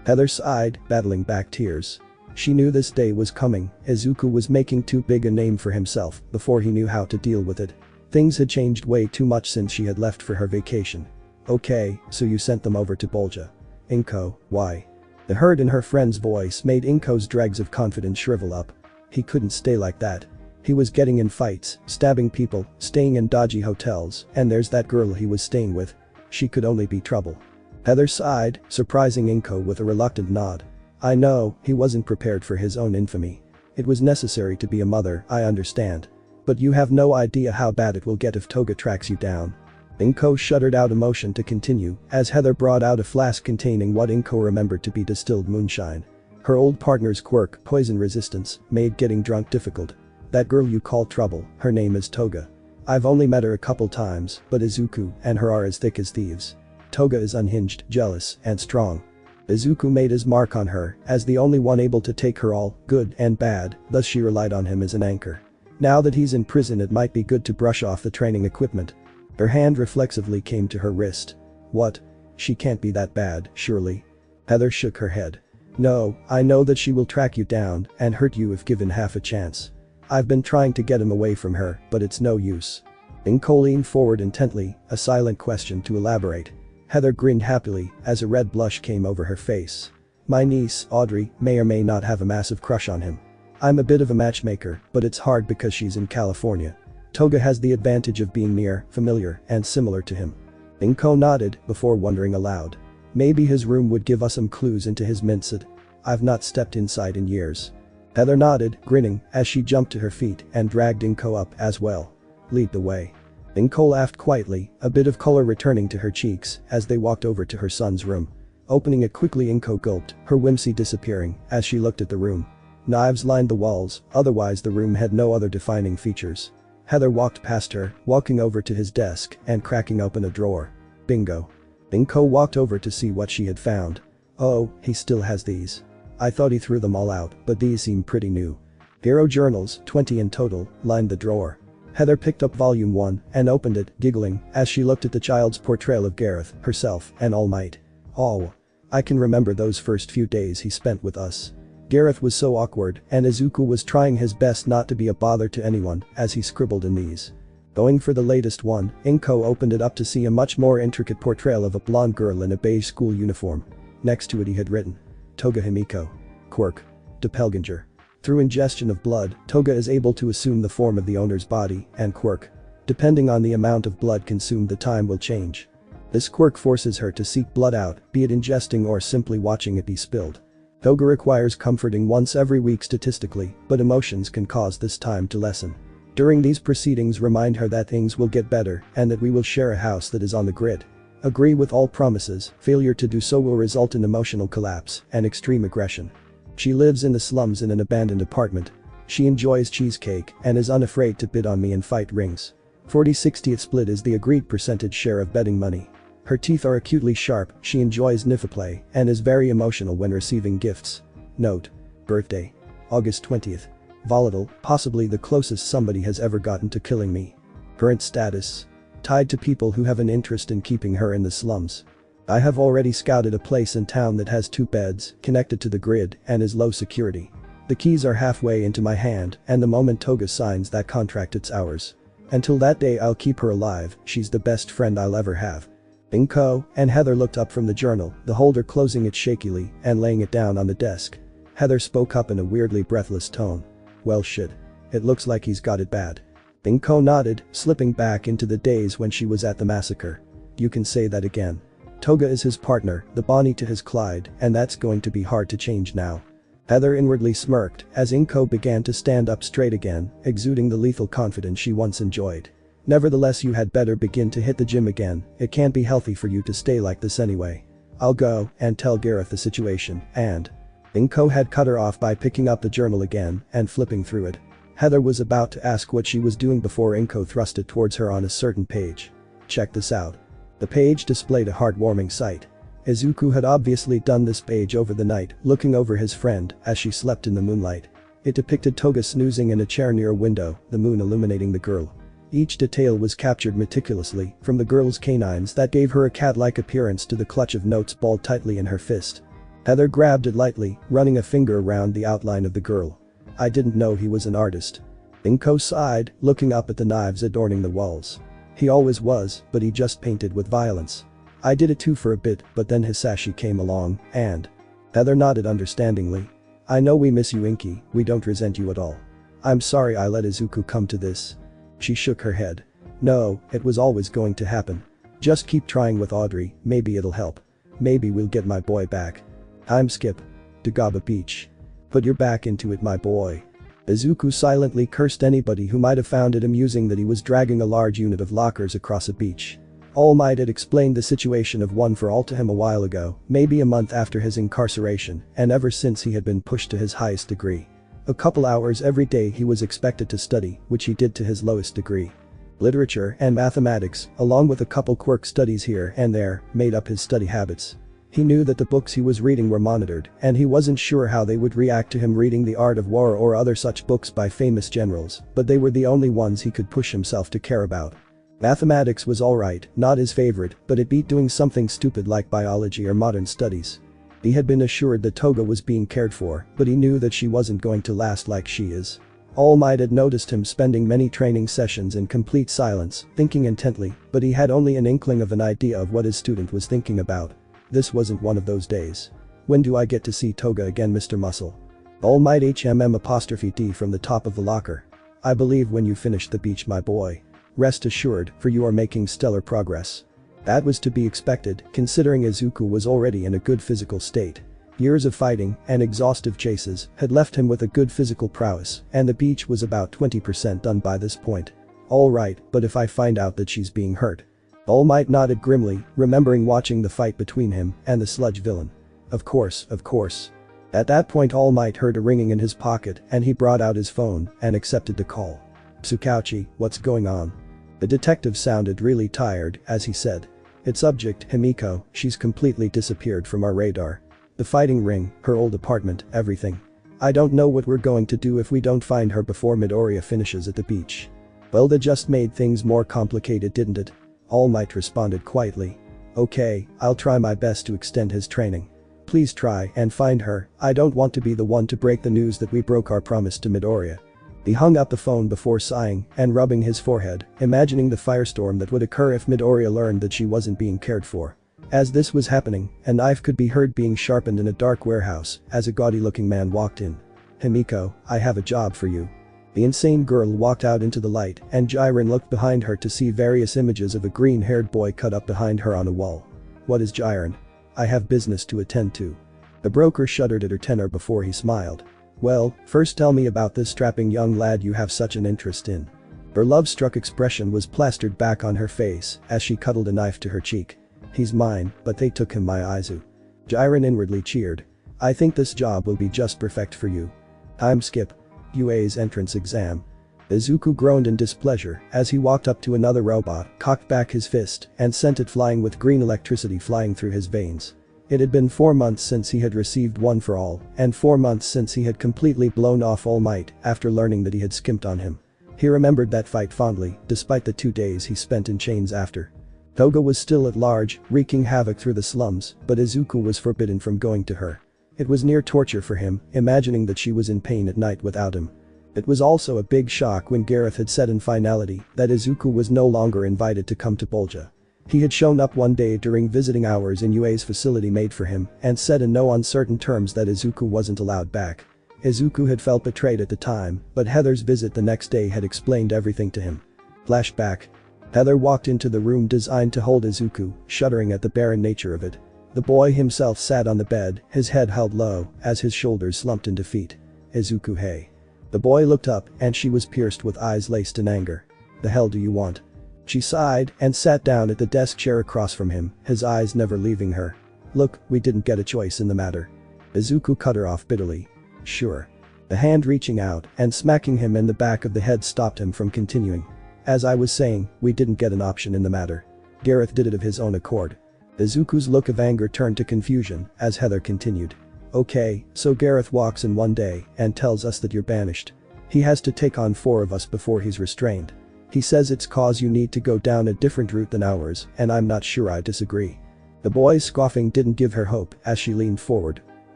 Heather sighed, battling back tears. She knew this day was coming. Izuku was making too big a name for himself before he knew how to deal with it. Things had changed way too much since she had left for her vacation. Okay, so you sent them over to Bulja. Inko, why? The hurt in her friend's voice made Inko's dregs of confidence shrivel up. He couldn't stay like that. He was getting in fights, stabbing people, staying in dodgy hotels, and there's that girl he was staying with. She could only be trouble. Heather sighed, surprising Inko with a reluctant nod. I know, he wasn't prepared for his own infamy. It was necessary to be a mother, I understand. But you have no idea how bad it will get if Toga tracks you down. Inko shuddered out emotion to continue as Heather brought out a flask containing what Inko remembered to be distilled moonshine. Her old partner's quirk, poison resistance, made getting drunk difficult. That girl you call trouble, her name is Toga. I've only met her a couple times, but Izuku and her are as thick as thieves. Toga is unhinged, jealous, and strong. Izuku made his mark on her as the only one able to take her all, good and bad, thus she relied on him as an anchor. Now that he's in prison, it might be good to brush off the training equipment. Her hand reflexively came to her wrist. What? She can't be that bad, surely. Heather shook her head. No, I know that she will track you down and hurt you if given half a chance. I've been trying to get him away from her, but it's no use. Inko leaned forward intently, a silent question to elaborate. Heather grinned happily as a red blush came over her face. My niece, Audrey, may or may not have a massive crush on him. I'm a bit of a matchmaker, but it's hard because she's in California. Toga has the advantage of being near, familiar, and similar to him. Inko nodded before wondering aloud. Maybe his room would give us some clues into his mindset. I've not stepped inside in years. Heather nodded, grinning, as she jumped to her feet and dragged Inko up as well. Lead the way. Inko laughed quietly, a bit of color returning to her cheeks as they walked over to her son's room. Opening it quickly, Inko gulped, her whimsy disappearing as she looked at the room. Knives lined the walls, otherwise the room had no other defining features. Heather walked past her, walking over to his desk and cracking open a drawer. Bingo. Inko walked over to see what she had found. Oh, he still has these. I thought he threw them all out, but these seem pretty new. Hero journals, 20 in total, lined the drawer. Heather picked up volume 1 and opened it, giggling, as she looked at the child's portrayal of Gareth, herself, and All Might. Oh. I can remember those first few days he spent with us. Gareth was so awkward, and Izuku was trying his best not to be a bother to anyone as he scribbled in these. Going for the latest one, Inko opened it up to see a much more intricate portrayal of a blonde girl in a beige school uniform. Next to it he had written, Toga Himiko. Quirk. Doppelganger. Through ingestion of blood, Toga is able to assume the form of the owner's body, and quirk. Depending on the amount of blood consumed, the time will change. This quirk forces her to seek blood out, be it ingesting or simply watching it be spilled. Toga requires comforting once every week statistically, but emotions can cause this time to lessen. During these proceedings, remind her that things will get better and that we will share a house that is on the grid. Agree with all promises, failure to do so will result in emotional collapse and extreme aggression. She lives in the slums in an abandoned apartment. She enjoys cheesecake and is unafraid to bid on me in fight rings. 40-60th split is the agreed percentage share of betting money. Her teeth are acutely sharp, she enjoys play and is very emotional when receiving gifts. Note. Birthday. August 20th. Volatile, possibly the closest somebody has ever gotten to killing me. Current status. Tied to people who have an interest in keeping her in the slums. I have already scouted a place in town that has 2 beds, connected to the grid, and is low security. The keys are halfway into my hand, and the moment Toga signs that contract it's ours. Until that day I'll keep her alive, she's the best friend I'll ever have. Inko, and Heather looked up from the journal, the holder closing it shakily and laying it down on the desk. Heather spoke up in a weirdly breathless tone. Well shit. It looks like he's got it bad. Inko nodded, slipping back into the days when she was at the massacre. You can say that again. Toga is his partner, the Bonnie to his Clyde, and that's going to be hard to change now. Heather inwardly smirked as Inko began to stand up straight again, exuding the lethal confidence she once enjoyed. Nevertheless, you had better begin to hit the gym again, it can't be healthy for you to stay like this anyway. I'll go and tell Gareth the situation, and… Inko had cut her off by picking up the journal again and flipping through it. Heather was about to ask what she was doing before Inko thrust it towards her on a certain page. Check this out. The page displayed a heartwarming sight. Izuku had obviously done this page over the night, looking over his friend as she slept in the moonlight. It depicted Toga snoozing in a chair near a window, the moon illuminating the girl. Each detail was captured meticulously, from the girl's canines that gave her a cat-like appearance to the clutch of notes balled tightly in her fist. Heather grabbed it lightly, running a finger around the outline of the girl. I didn't know he was an artist. Inko sighed, looking up at the knives adorning the walls. He always was, but he just painted with violence. I did it too for a bit, but then Hisashi came along, and… Heather nodded understandingly. I know we miss you, Inky, we don't resent you at all. I'm sorry I let Izuku come to this. She shook her head. No, it was always going to happen. Just keep trying with Audrey, maybe it'll help. Maybe we'll get my boy back. Time skip. Dagaba Beach. Put your back into it, my boy. Izuku silently cursed anybody who might have found it amusing that he was dragging a large unit of lockers across a beach. All Might had explained the situation of One for All to him a while ago, maybe a month after his incarceration, and ever since he had been pushed to his highest degree. A couple hours every day he was expected to study, which he did to his lowest degree. Literature and mathematics, along with a couple quirk studies here and there, made up his study habits. He knew that the books he was reading were monitored, and he wasn't sure how they would react to him reading The Art of War or other such books by famous generals, but they were the only ones he could push himself to care about. Mathematics was alright, not his favorite, but it beat doing something stupid like biology or modern studies. He had been assured that Toga was being cared for, but he knew that she wasn't going to last like she is. All Might had noticed him spending many training sessions in complete silence, thinking intently, but he had only an inkling of an idea of what his student was thinking about. This wasn't one of those days. When do I get to see Toga again, Mr. Muscle? All Might HMM''D from the top of the locker. I believe when you finish the beach, my boy. Rest assured, for you are making stellar progress. That was to be expected, considering Izuku was already in a good physical state. Years of fighting and exhaustive chases had left him with a good physical prowess, and the beach was about 20% done by this point. Alright, but if I find out that she's being hurt? All Might nodded grimly, remembering watching the fight between him and the sludge villain. Of course, of course. At that point All Might heard a ringing in his pocket and he brought out his phone and accepted the call. Tsukauchi, what's going on? The detective sounded really tired as he said. Its subject, Himiko, she's completely disappeared from our radar. The fighting ring, her old apartment, everything. I don't know what we're going to do if we don't find her before Midoriya finishes at the beach. Well, that just made things more complicated, didn't it? All Might responded quietly. Okay, I'll try my best to extend his training. Please try and find her. I don't want to be the one to break the news that we broke our promise to Midoriya. He hung up the phone before sighing and rubbing his forehead, imagining the firestorm that would occur if Midoriya learned that she wasn't being cared for. As this was happening, a knife could be heard being sharpened in a dark warehouse as a gaudy-looking man walked in. Himiko, I have a job for you. The insane girl walked out into the light and Jiren looked behind her to see various images of a green-haired boy cut up behind her on a wall. What is Jiren? I have business to attend to. The broker shuddered at her tenor before he smiled. Well, first tell me about this strapping young lad you have such an interest in. Her love-struck expression was plastered back on her face as she cuddled a knife to her cheek. He's mine, but they took him, my Izu. Jiren inwardly cheered. I think this job will be just perfect for you. Time skip. UA's entrance exam. Izuku groaned in displeasure as he walked up to another robot, cocked back his fist, and sent it flying with green electricity flying through his veins. It had been 4 months since he had received One for All, and 4 months since he had completely blown off All Might after learning that he had skimped on him. He remembered that fight fondly, despite the 2 days he spent in chains after. Toga was still at large, wreaking havoc through the slums, but Izuku was forbidden from going to her. It was near torture for him, imagining that she was in pain at night without him. It was also a big shock when Gareth had said in finality that Izuku was no longer invited to come to Bulja. He had shown up one day during visiting hours in UA's facility made for him and said in no uncertain terms that Izuku wasn't allowed back. Izuku had felt betrayed at the time, but Heather's visit the next day had explained everything to him. Flashback. Heather walked into the room designed to hold Izuku, shuddering at the barren nature of it. The boy himself sat on the bed, his head held low as his shoulders slumped in defeat. Izuku, hey. The boy looked up and she was pierced with eyes laced in anger. The hell do you want? She sighed and sat down at the desk chair across from him, his eyes never leaving her. Look, we didn't get a choice in the matter. Izuku cut her off bitterly. Sure. The hand reaching out and smacking him in the back of the head stopped him from continuing. As I was saying, we didn't get an option in the matter. Gareth did it of his own accord. Izuku's look of anger turned to confusion as Heather continued. Okay, so Gareth walks in one day and tells us that you're banished. He has to take on 4 of us before he's restrained. He says it's cause you need to go down a different route than ours, and I'm not sure I disagree. The boy's scoffing didn't give her hope as she leaned forward.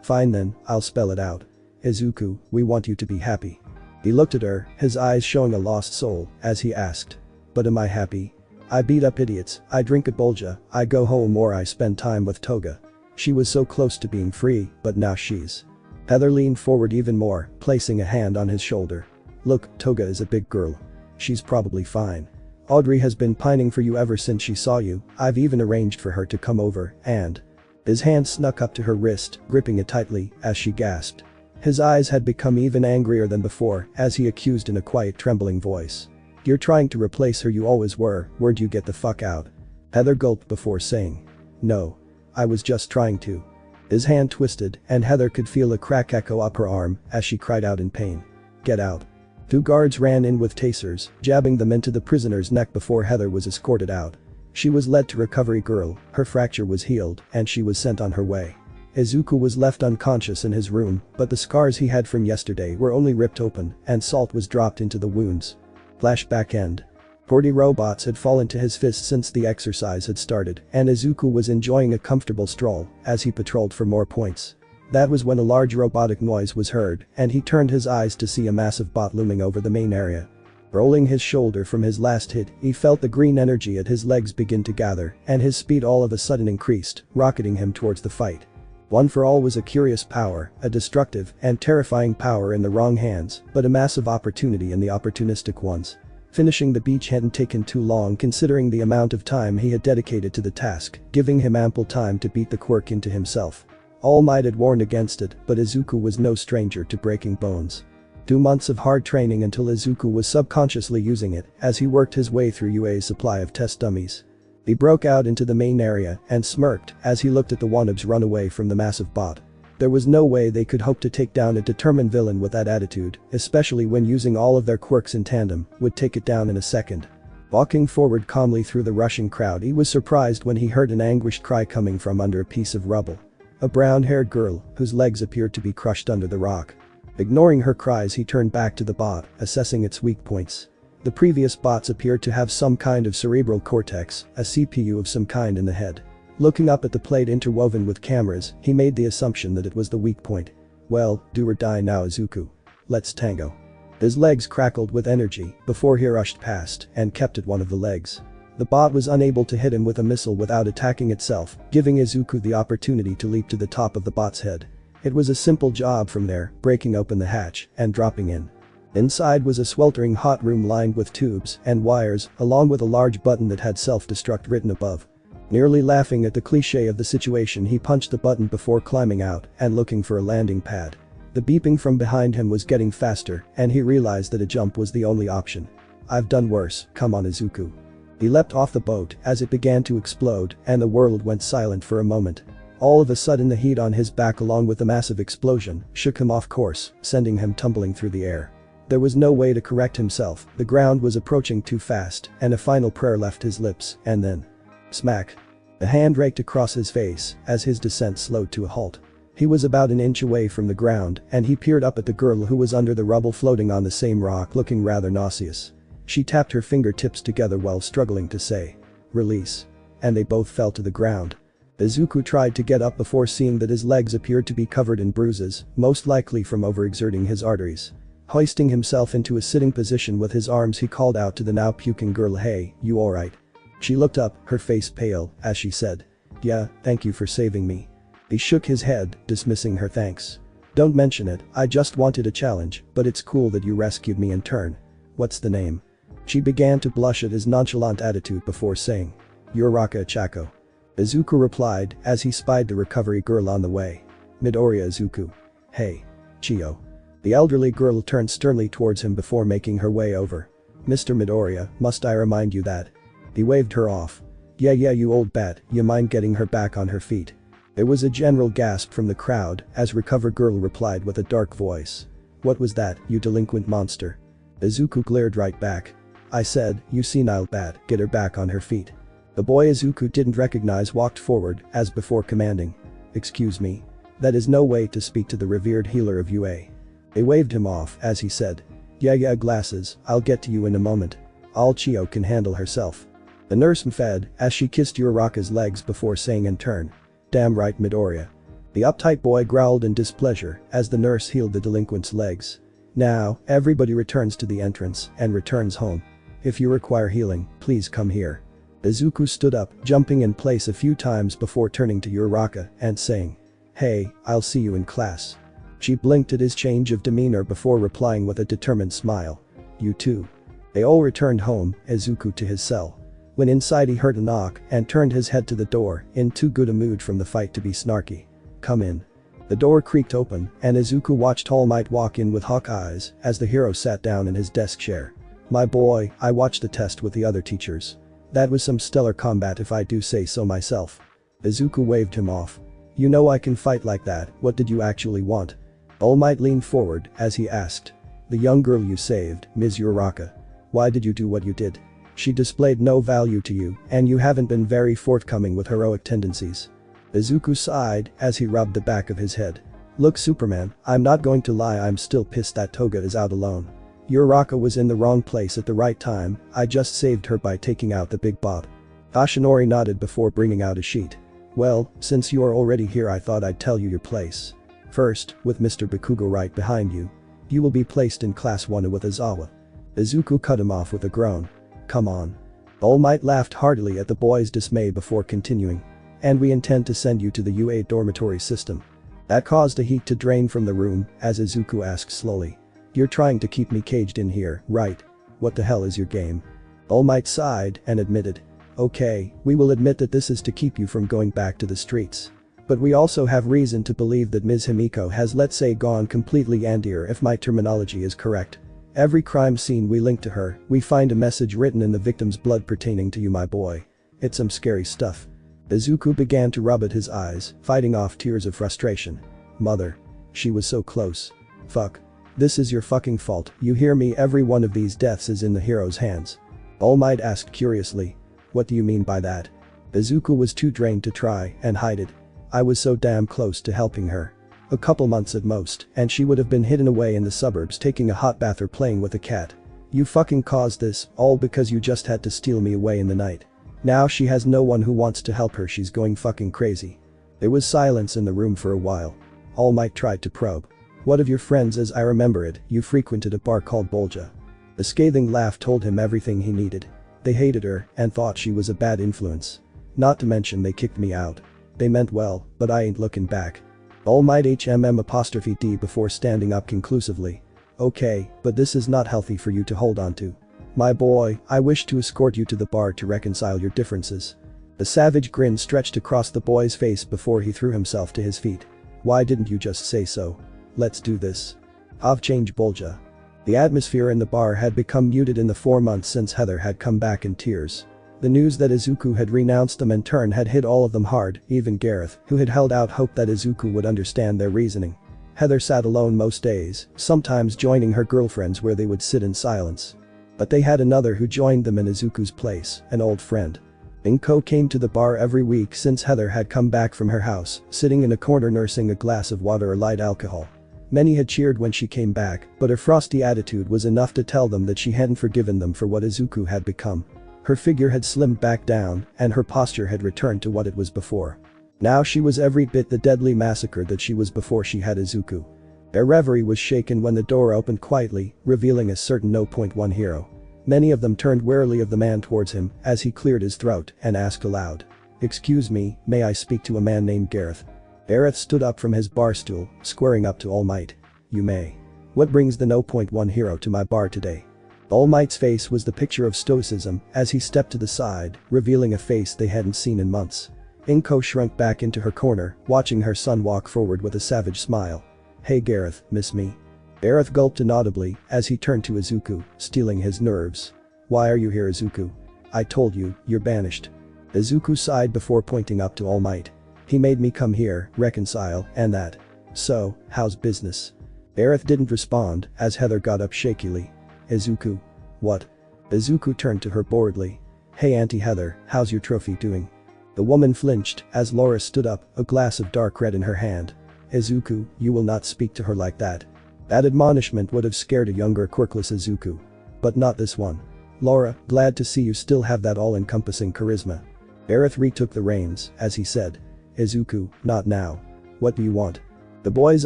Fine then, I'll spell it out. Izuku, we want you to be happy. He looked at her, his eyes showing a lost soul, as he asked. But am I happy? I beat up idiots, I drink at Bulja, I go home or I spend time with Toga. She was so close to being free, but now she's. Heather leaned forward even more, placing a hand on his shoulder. Look, Toga is a big girl. She's probably fine. Audrey has been pining for you ever since she saw you, I've even arranged for her to come over, and… His hand snuck up to her wrist, gripping it tightly, as she gasped. His eyes had become even angrier than before, as he accused in a quiet trembling voice. You're trying to replace her, you always were, where'd you get the fuck out? Heather gulped before saying. No. I was just trying to. His hand twisted, and Heather could feel a crack echo up her arm as she cried out in pain. Get out. 2 guards ran in with tasers, jabbing them into the prisoner's neck before Heather was escorted out. She was led to Recovery Girl, her fracture was healed, and she was sent on her way. Izuku was left unconscious in his room, but the scars he had from yesterday were only ripped open, and salt was dropped into the wounds. Flashback end. 40 robots had fallen to his fist since the exercise had started, and Izuku was enjoying a comfortable stroll as he patrolled for more points. That was when a large robotic noise was heard, and he turned his eyes to see a massive bot looming over the main area. Rolling his shoulder from his last hit, he felt the green energy at his legs begin to gather, and his speed all of a sudden increased, rocketing him towards the fight. One for All was a curious power, a destructive and terrifying power in the wrong hands, but a massive opportunity in the opportunistic ones. Finishing the beach hadn't taken too long considering the amount of time he had dedicated to the task, giving him ample time to beat the quirk into himself. All Might had warned against it, but Izuku was no stranger to breaking bones. 2 months of hard training until Izuku was subconsciously using it as he worked his way through UA's supply of test dummies. He broke out into the main area and smirked as he looked at the wannabe's run away from the massive bot. There was no way they could hope to take down a determined villain with that attitude, especially when using all of their quirks in tandem, would take it down in a second. Walking forward calmly through the rushing crowd, he was surprised when he heard an anguished cry coming from under a piece of rubble. A brown-haired girl, whose legs appeared to be crushed under the rock. Ignoring her cries, he turned back to the bot, assessing its weak points. The previous bots appeared to have some kind of cerebral cortex, a CPU of some kind in the head. Looking up at the plate interwoven with cameras, he made the assumption that it was the weak point. Well, do or die now, Izuku. Let's tango. His legs crackled with energy before he rushed past and kept at one of the legs. The bot was unable to hit him with a missile without attacking itself, giving Izuku the opportunity to leap to the top of the bot's head. It was a simple job from there, breaking open the hatch and dropping in. Inside was a sweltering hot room lined with tubes and wires, along with a large button that had self-destruct written above. Nearly laughing at the cliché of the situation, he punched the button before climbing out and looking for a landing pad. The beeping from behind him was getting faster, and he realized that a jump was the only option. I've done worse, come on Izuku. He leapt off the boat as it began to explode and the world went silent for a moment. All of a sudden the heat on his back along with the massive explosion shook him off course, sending him tumbling through the air. There was no way to correct himself, the ground was approaching too fast and a final prayer left his lips, and then smack. A hand raked across his face as his descent slowed to a halt. He was about an inch away from the ground and he peered up at the girl who was under the rubble floating on the same rock looking rather nauseous. She tapped her fingertips together while struggling to say, "Release." And they both fell to the ground. Izuku tried to get up before seeing that his legs appeared to be covered in bruises, most likely from overexerting his arteries. Hoisting himself into a sitting position with his arms, he called out to the now puking girl, "Hey, you alright?" She looked up, her face pale, as she said, "Yeah, thank you for saving me." He shook his head, dismissing her thanks. "Don't mention it, I just wanted a challenge, but it's cool that you rescued me in turn. What's the name?" She began to blush at his nonchalant attitude before saying, "Uraraka Chako." Izuku replied as he spied the recovery girl on the way. "Midoriya Izuku. Hey. Chio." The elderly girl turned sternly towards him before making her way over. "Mr. Midoriya, must I remind you that?" He waved her off. Yeah, you old bat, you mind getting her back on her feet?" There was a general gasp from the crowd as Recover Girl replied with a dark voice. "What was that, you delinquent monster?" Izuku glared right back. "I said, you senile bat, get her back on her feet." The boy Izuku didn't recognize walked forward as before commanding, "Excuse me. That is no way to speak to the revered healer of UA." They waved him off as he said, Yeah, glasses, I'll get to you in a moment. All Chio can handle herself." The nurse fed as she kissed Uraraka's legs before saying in turn, "Damn right, Midoriya." The uptight boy growled in displeasure as the nurse healed the delinquent's legs. "Now, everybody returns to the entrance and returns home. If you require healing, please come here." Izuku stood up, jumping in place a few times before turning to Uraraka and saying, "Hey, I'll see you in class." She blinked at his change of demeanor before replying with a determined smile, "You too." They all returned home, Izuku to his cell. When inside he heard a knock and turned his head to the door, in too good a mood from the fight to be snarky. "Come in." The door creaked open and Izuku watched All Might walk in with hawk eyes as the hero sat down in his desk chair. "My boy, I watched the test with the other teachers. That was some stellar combat if I do say so myself." Izuku waved him off. "You know I can fight like that, what did you actually want?" All Might leaned forward as he asked. "The young girl you saved, Ms. Uraraka. Why did you do what you did? She displayed no value to you and you haven't been very forthcoming with heroic tendencies." Izuku sighed as he rubbed the back of his head. "Look Superman, I'm not going to lie, I'm still pissed that Toga is out alone. Uraraka was in the wrong place at the right time, I just saved her by taking out the big bot." Ashinori nodded before bringing out a sheet. "Well, since you are already here I thought I'd tell you your place. First, with Mr. Bakugo right behind you. You will be placed in class 1 with Izawa." Izuku cut him off with a groan. "Come on." All Might laughed heartily at the boy's dismay before continuing. "And we intend to send you to the UA dormitory system." That caused a heat to drain from the room as Izuku asked slowly, "You're trying to keep me caged in here, right? What the hell is your game?" All Might sighed and admitted, "Okay, we will admit that this is to keep you from going back to the streets. But we also have reason to believe that Ms. Himiko has, let's say, gone completely Andir if my terminology is correct. Every crime scene we link to her, we find a message written in the victim's blood pertaining to you, my boy. It's some scary stuff." Izuku began to rub at his eyes, fighting off tears of frustration. Mother. She was so close. Fuck. This is your fucking fault, you hear me? Every one of these deaths is in the hero's hands. All Might asked curiously. What do you mean by that? Izuku was too drained to try and hide it. I was so damn close to helping her. A couple months at most, and she would have been hidden away in the suburbs taking a hot bath or playing with a cat. You fucking caused this, all because you just had to steal me away in the night. Now she has no one who wants to help her, she's going fucking crazy. There was silence in the room for a while. All Might tried to probe. What of your friends? As I remember it, you frequented a bar called Bulja. The scathing laugh told him everything he needed. They hated her and thought she was a bad influence. Not to mention they kicked me out. They meant well, but I ain't looking back. All Might HMM''D before standing up conclusively. Okay, but this is not healthy for you to hold on to. My boy, I wish to escort you to the bar to reconcile your differences. The savage grin stretched across the boy's face before he threw himself to his feet. Why didn't you just say so? Let's do this. I've changed Bulja. The atmosphere in the bar had become muted in the 4 months since Heather had come back in tears. The news that Izuku had renounced them in turn had hit all of them hard, even Gareth, who had held out hope that Izuku would understand their reasoning. Heather sat alone most days, sometimes joining her girlfriends where they would sit in silence. But they had another who joined them in Izuku's place, an old friend. Inko came to the bar every week since Heather had come back from her house, sitting in a corner nursing a glass of water or light alcohol. Many had cheered when she came back, but her frosty attitude was enough to tell them that she hadn't forgiven them for what Izuku had become. Her figure had slimmed back down, and her posture had returned to what it was before. Now she was every bit the deadly massacre that she was before she had Izuku. Their reverie was shaken when the door opened quietly, revealing a certain No.1 hero. Many of them turned warily of the man towards him as he cleared his throat and asked aloud. Excuse me, may I speak to a man named Gareth? Gareth stood up from his bar stool, squaring up to All Might. You may. What brings the No.1 hero to my bar today? All Might's face was the picture of stoicism as he stepped to the side, revealing a face they hadn't seen in months. Inko shrunk back into her corner, watching her son walk forward with a savage smile. Hey Gareth, miss me? Gareth gulped inaudibly as he turned to Izuku, stealing his nerves. Why are you here, Izuku? I told you, you're banished. Izuku sighed before pointing up to All Might. He made me come here, reconcile, and that. So, how's business? Gareth didn't respond as Heather got up shakily. Izuku. What? Izuku turned to her boredly. Hey Auntie Heather, how's your trophy doing? The woman flinched as Laura stood up, a glass of dark red in her hand. Izuku, you will not speak to her like that. That admonishment would have scared a younger quirkless Izuku. But not this one. Laura, glad to see you still have that all-encompassing charisma. Gareth retook the reins as he said. Izuku, not now. What do you want? The boy's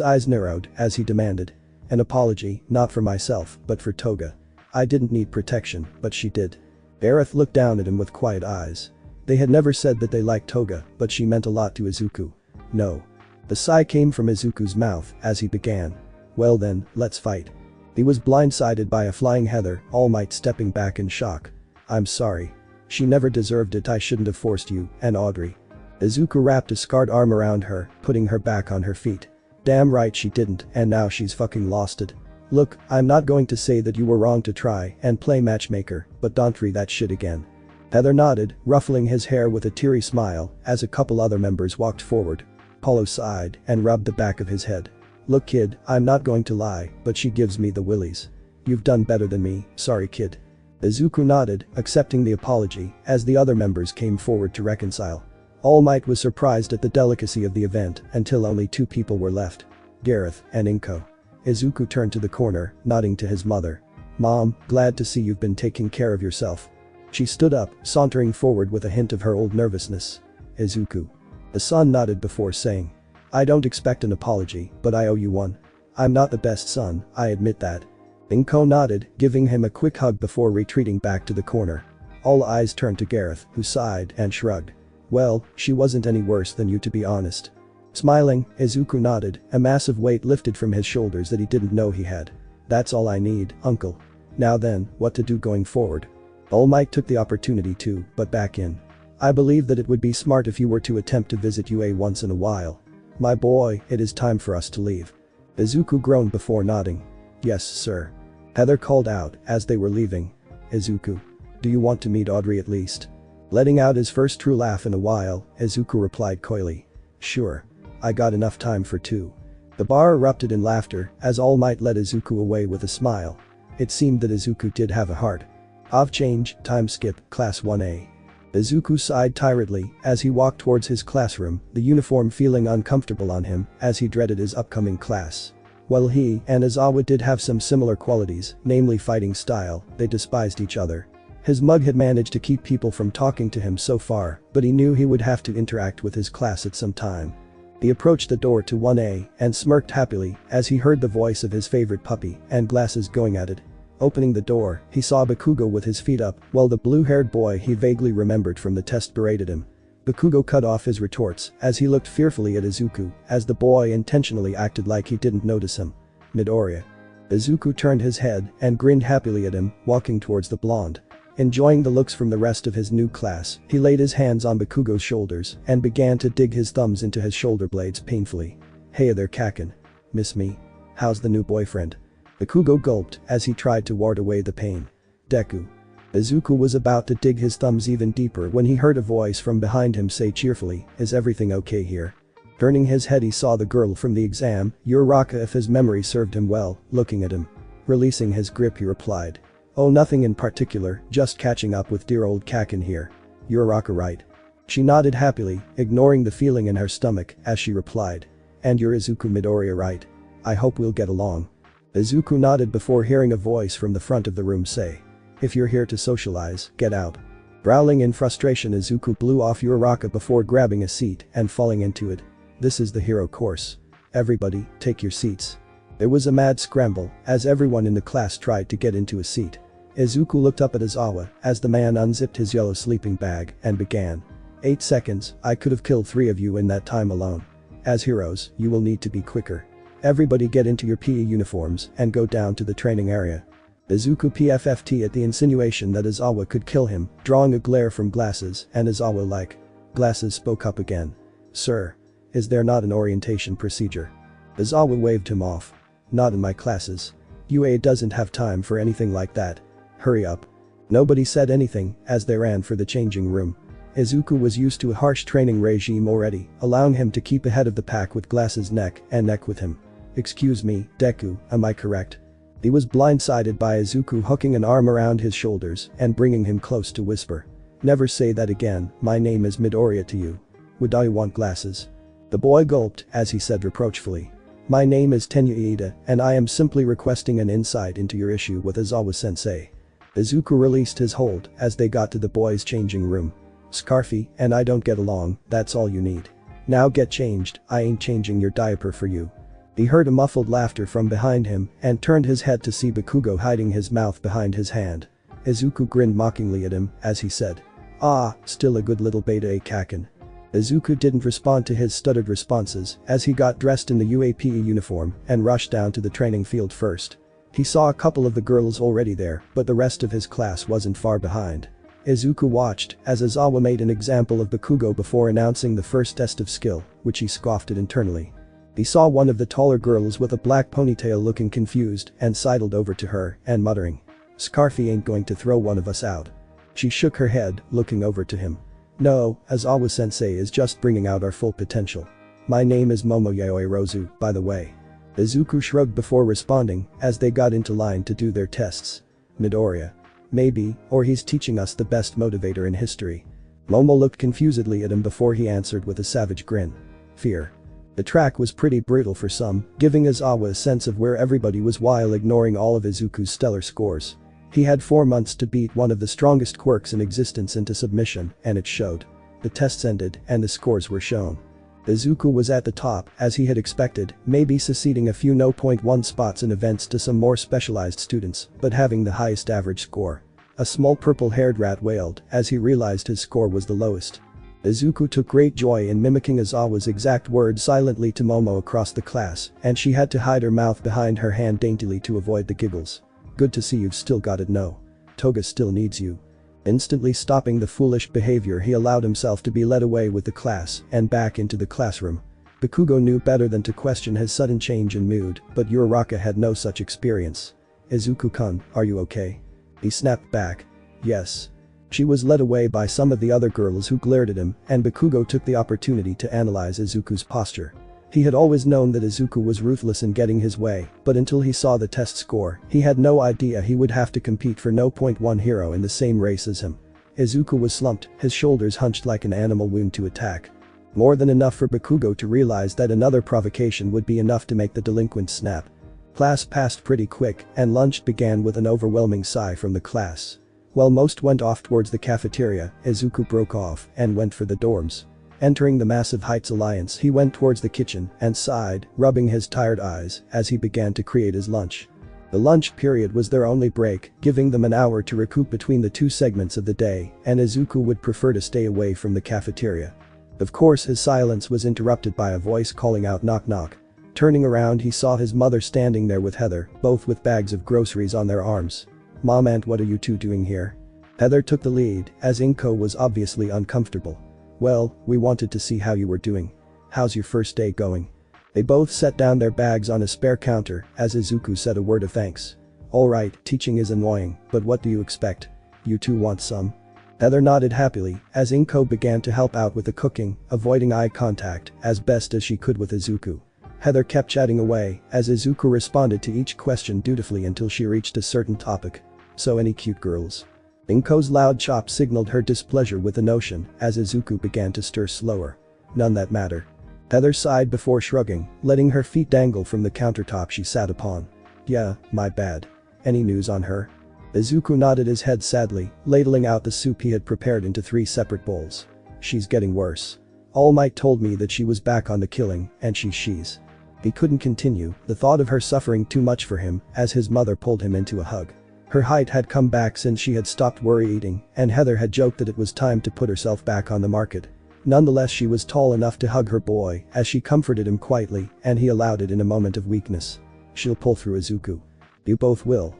eyes narrowed as he demanded. An apology, not for myself, but for Toga. I didn't need protection, but she did. Gareth looked down at him with quiet eyes. They had never said that they liked Toga, but she meant a lot to Izuku. No. The sigh came from Izuku's mouth as he began. Well then, let's fight. He was blindsided by a flying Heather, All Might stepping back in shock. I'm sorry. She never deserved it, I shouldn't have forced you, and Audrey. Izuku wrapped a scarred arm around her, putting her back on her feet. Damn right she didn't, and now she's fucking lost it. Look, I'm not going to say that you were wrong to try and play matchmaker, but don't re that shit again. Heather nodded, ruffling his hair with a teary smile as a couple other members walked forward. Paulo sighed and rubbed the back of his head. Look kid, I'm not going to lie, but she gives me the willies. You've done better than me, sorry kid. Izuku nodded, accepting the apology as the other members came forward to reconcile. All Might was surprised at the delicacy of the event until only 2 people were left. Gareth and Inko. Izuku turned to the corner, nodding to his mother. Mom, glad to see you've been taking care of yourself. She stood up, sauntering forward with a hint of her old nervousness. Izuku. The son nodded before saying. I don't expect an apology, but I owe you one. I'm not the best son, I admit that. Inko nodded, giving him a quick hug before retreating back to the corner. All eyes turned to Gareth, who sighed and shrugged. Well, she wasn't any worse than you to be honest. Smiling, Izuku nodded, a massive weight lifted from his shoulders that he didn't know he had. That's all I need, uncle. Now then, what to do going forward? All Might took the opportunity to butt back in. I believe that it would be smart if you were to attempt to visit UA once in a while. My boy, it is time for us to leave. Izuku groaned before nodding. Yes, sir. Heather called out as they were leaving. Izuku. Do you want to meet Audrey at least? Letting out his first true laugh in a while, Izuku replied coyly. Sure. I got enough time for 2. The bar erupted in laughter as All Might led Izuku away with a smile. It seemed that Izuku did have a heart. Off change, time skip, class 1A. Izuku sighed tiredly as he walked towards his classroom, the uniform feeling uncomfortable on him as he dreaded his upcoming class. While he and Izawa did have some similar qualities, namely fighting style, they despised each other. His mug had managed to keep people from talking to him so far, but he knew he would have to interact with his class at some time. He approached the door to 1A and smirked happily as he heard the voice of his favorite puppy and glasses going at it. Opening the door, he saw Bakugo with his feet up, while the blue-haired boy he vaguely remembered from the test berated him. Bakugo cut off his retorts as he looked fearfully at Izuku as the boy intentionally acted like he didn't notice him. Midoriya. Izuku turned his head and grinned happily at him, walking towards the blonde. Enjoying the looks from the rest of his new class, he laid his hands on Bakugo's shoulders and began to dig his thumbs into his shoulder blades painfully. "Hey there Kaken. Miss me? How's the new boyfriend?" Bakugo gulped as he tried to ward away the pain. "Deku." Izuku was about to dig his thumbs even deeper when he heard a voice from behind him say cheerfully, "Is everything okay here?" Turning his head he saw the girl from the exam, Uraraka if his memory served him well, looking at him. Releasing his grip he replied. "Oh nothing in particular, just catching up with dear old Kaken here. Uraraka right?" She nodded happily, ignoring the feeling in her stomach as she replied. "And you're Izuku Midoriya right? I hope we'll get along." Izuku nodded before hearing a voice from the front of the room say. "If you're here to socialize, get out." Growling in frustration Izuku blew off Uraraka before grabbing a seat and falling into it. "This is the hero course. Everybody, take your seats." There was a mad scramble as everyone in the class tried to get into a seat. Izuku looked up at Izawa as the man unzipped his yellow sleeping bag and began. 8 seconds, I could have killed 3 of you in that time alone. As heroes, you will need to be quicker. Everybody get into your PE uniforms and go down to the training area. Izuku PFFT at the insinuation that Izawa could kill him, drawing a glare from Glasses, and Izawa like. Glasses spoke up again. "Sir. Is there not an orientation procedure?" Izawa waved him off. "Not in my classes. UA doesn't have time for anything like that. Hurry up." Nobody said anything as they ran for the changing room. Izuku was used to a harsh training regime already, allowing him to keep ahead of the pack with Glasses neck and neck with him. "Excuse me, Deku, am I correct?" He was blindsided by Izuku hooking an arm around his shoulders and bringing him close to whisper. "Never say that again, my name is Midoriya to you. Would I want glasses?" The boy gulped as he said reproachfully. "My name is Tenya Iida and I am simply requesting an insight into your issue with Izawa-sensei." Izuku released his hold as they got to the boys' changing room. "Scarfy and I don't get along, that's all you need. Now get changed, I ain't changing your diaper for you." He heard a muffled laughter from behind him and turned his head to see Bakugo hiding his mouth behind his hand. Izuku grinned mockingly at him as he said. "Ah, still a good little beta Kaken." Izuku didn't respond to his stuttered responses as he got dressed in the UAPE uniform and rushed down to the training field first. He saw a couple of the girls already there, but the rest of his class wasn't far behind. Izuku watched as Izawa made an example of Bakugo before announcing the first test of skill, which he scoffed at internally. He saw one of the taller girls with a black ponytail looking confused and sidled over to her and muttering. "Scarfy ain't going to throw one of us out." She shook her head, looking over to him. "No, Izawa-sensei is just bringing out our full potential. My name is Momo Yaoirozu, by the way." Izuku shrugged before responding as they got into line to do their tests. "Midoriya. Maybe, or he's teaching us the best motivator in history." Momo looked confusedly at him before he answered with a savage grin. "Fear." The track was pretty brutal for some, giving Izawa a sense of where everybody was while ignoring all of Izuku's stellar scores. He had 4 months to beat one of the strongest quirks in existence into submission, and it showed. The tests ended and the scores were shown. Izuku was at the top as he had expected, maybe succeeding a few 0.1 spots in events to some more specialized students, but having the highest average score. A small purple-haired rat wailed as he realized his score was the lowest. Izuku took great joy in mimicking Izawa's exact words silently to Momo across the class, and she had to hide her mouth behind her hand daintily to avoid the giggles. "Good to see you've still got it no. Toga still needs you." Instantly stopping the foolish behavior he allowed himself to be led away with the class and back into the classroom. Bakugo knew better than to question his sudden change in mood, but Uraraka had no such experience. "Izuku-kun, are you okay?" He snapped back. "Yes." She was led away by some of the other girls who glared at him, and Bakugo took the opportunity to analyze Izuku's posture. He had always known that Izuku was ruthless in getting his way, but until he saw the test score, he had no idea he would have to compete for no point one hero in the same race as him. Izuku was slumped, his shoulders hunched like an animal wound to attack. More than enough for Bakugo to realize that another provocation would be enough to make the delinquent snap. Class passed pretty quick, and lunch began with an overwhelming sigh from the class. While most went off towards the cafeteria, Izuku broke off and went for the dorms. Entering the Massive Heights Alliance, he went towards the kitchen and sighed, rubbing his tired eyes as he began to create his lunch. The lunch period was their only break, giving them an hour to recoup between the two segments of the day, and Izuku would prefer to stay away from the cafeteria. Of course, his silence was interrupted by a voice calling out knock knock. Turning around, he saw his mother standing there with Heather, both with bags of groceries on their arms. "Mom, Aunt, what are you two doing here?" Heather took the lead, as Inko was obviously uncomfortable. "Well, we wanted to see how you were doing. How's your first day going?" They both set down their bags on a spare counter as Izuku said a word of thanks. "Alright, teaching is annoying, but what do you expect? You two want some?" Heather nodded happily as Inko began to help out with the cooking, avoiding eye contact as best as she could with Izuku. Heather kept chatting away as Izuku responded to each question dutifully until she reached a certain topic. "So any cute girls?" Inko's loud chop signaled her displeasure with the notion as Izuku began to stir slower. "None that matter." Heather sighed before shrugging, letting her feet dangle from the countertop she sat upon. "Yeah, my bad. Any news on her?" Izuku nodded his head sadly, ladling out the soup he had prepared into 3 separate bowls. "She's getting worse. All Might told me that she was back on the killing, and she's." He couldn't continue, the thought of her suffering too much for him, as his mother pulled him into a hug. Her height had come back since she had stopped worry eating, and Heather had joked that it was time to put herself back on the market. Nonetheless, she was tall enough to hug her boy as she comforted him quietly, and he allowed it in a moment of weakness. "She'll pull through, Izuku. You both will."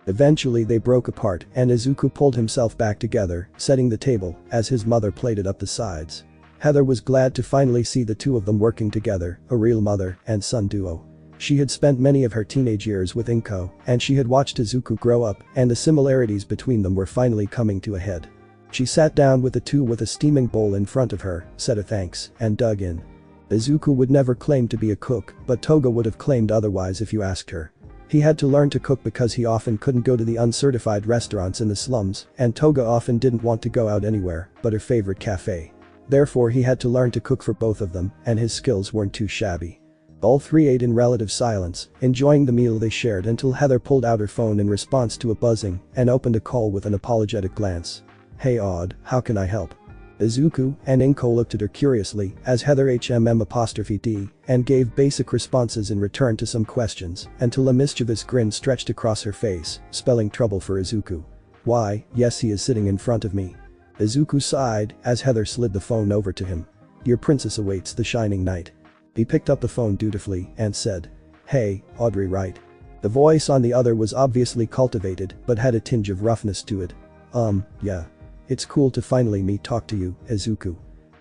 Eventually they broke apart and Izuku pulled himself back together, setting the table as his mother plated up the sides. Heather was glad to finally see the two of them working together, a real mother and son duo. She had spent many of her teenage years with Inko, and she had watched Izuku grow up, and the similarities between them were finally coming to a head. She sat down with the two with a steaming bowl in front of her, said a thanks, and dug in. Izuku would never claim to be a cook, but Toga would have claimed otherwise if you asked her. He had to learn to cook because he often couldn't go to the uncertified restaurants in the slums, and Toga often didn't want to go out anywhere but her favorite cafe. Therefore he had to learn to cook for both of them, and his skills weren't too shabby. All three ate in relative silence, enjoying the meal they shared until Heather pulled out her phone in response to a buzzing and opened a call with an apologetic glance. "Hey Odd, how can I help?" Izuku and Inko looked at her curiously as Heather HMM''D and gave basic responses in return to some questions until a mischievous grin stretched across her face, spelling trouble for Izuku. "Why, yes, he is sitting in front of me." Izuku sighed as Heather slid the phone over to him. "Your princess awaits the shining night." He picked up the phone dutifully and said, "Hey, Audrey, right?" The voice on the other was obviously cultivated but had a tinge of roughness to it. Yeah. It's cool to finally talk to you, Izuku."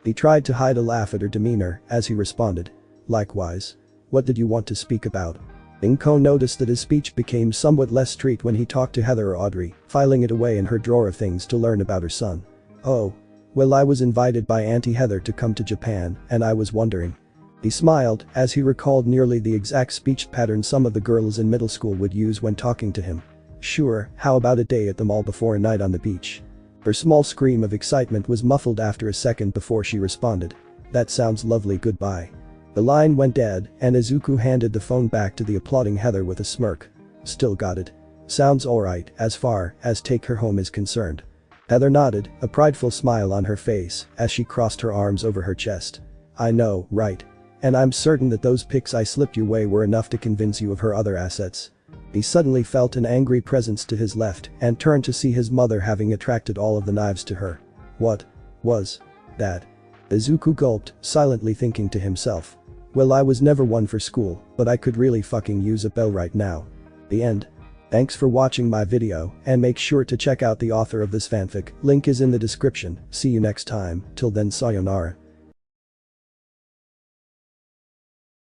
He tried to hide a laugh at her demeanor as he responded. "Likewise. What did you want to speak about?" Inko noticed that his speech became somewhat less street when he talked to Heather or Audrey, filing it away in her drawer of things to learn about her son. "Oh. Well, I was invited by Auntie Heather to come to Japan, and I was wondering." He smiled as he recalled nearly the exact speech pattern some of the girls in middle school would use when talking to him. "Sure, how about a day at the mall before a night on the beach?" Her small scream of excitement was muffled after a second before she responded. "That sounds lovely, goodbye." The line went dead and Izuku handed the phone back to the applauding Heather with a smirk. "Still got it. Sounds alright as far as take her home is concerned." Heather nodded, a prideful smile on her face as she crossed her arms over her chest. "I know, right? And I'm certain that those pics I slipped your way were enough to convince you of her other assets." He suddenly felt an angry presence to his left and turned to see his mother having attracted all of the knives to her. What was that? Izuku gulped, silently thinking to himself. "Well, I was never one for school, but I could really fucking use a bell right now." The end. Thanks for watching my video, and make sure to check out the author of this fanfic, link is in the description. See you next time, till then sayonara.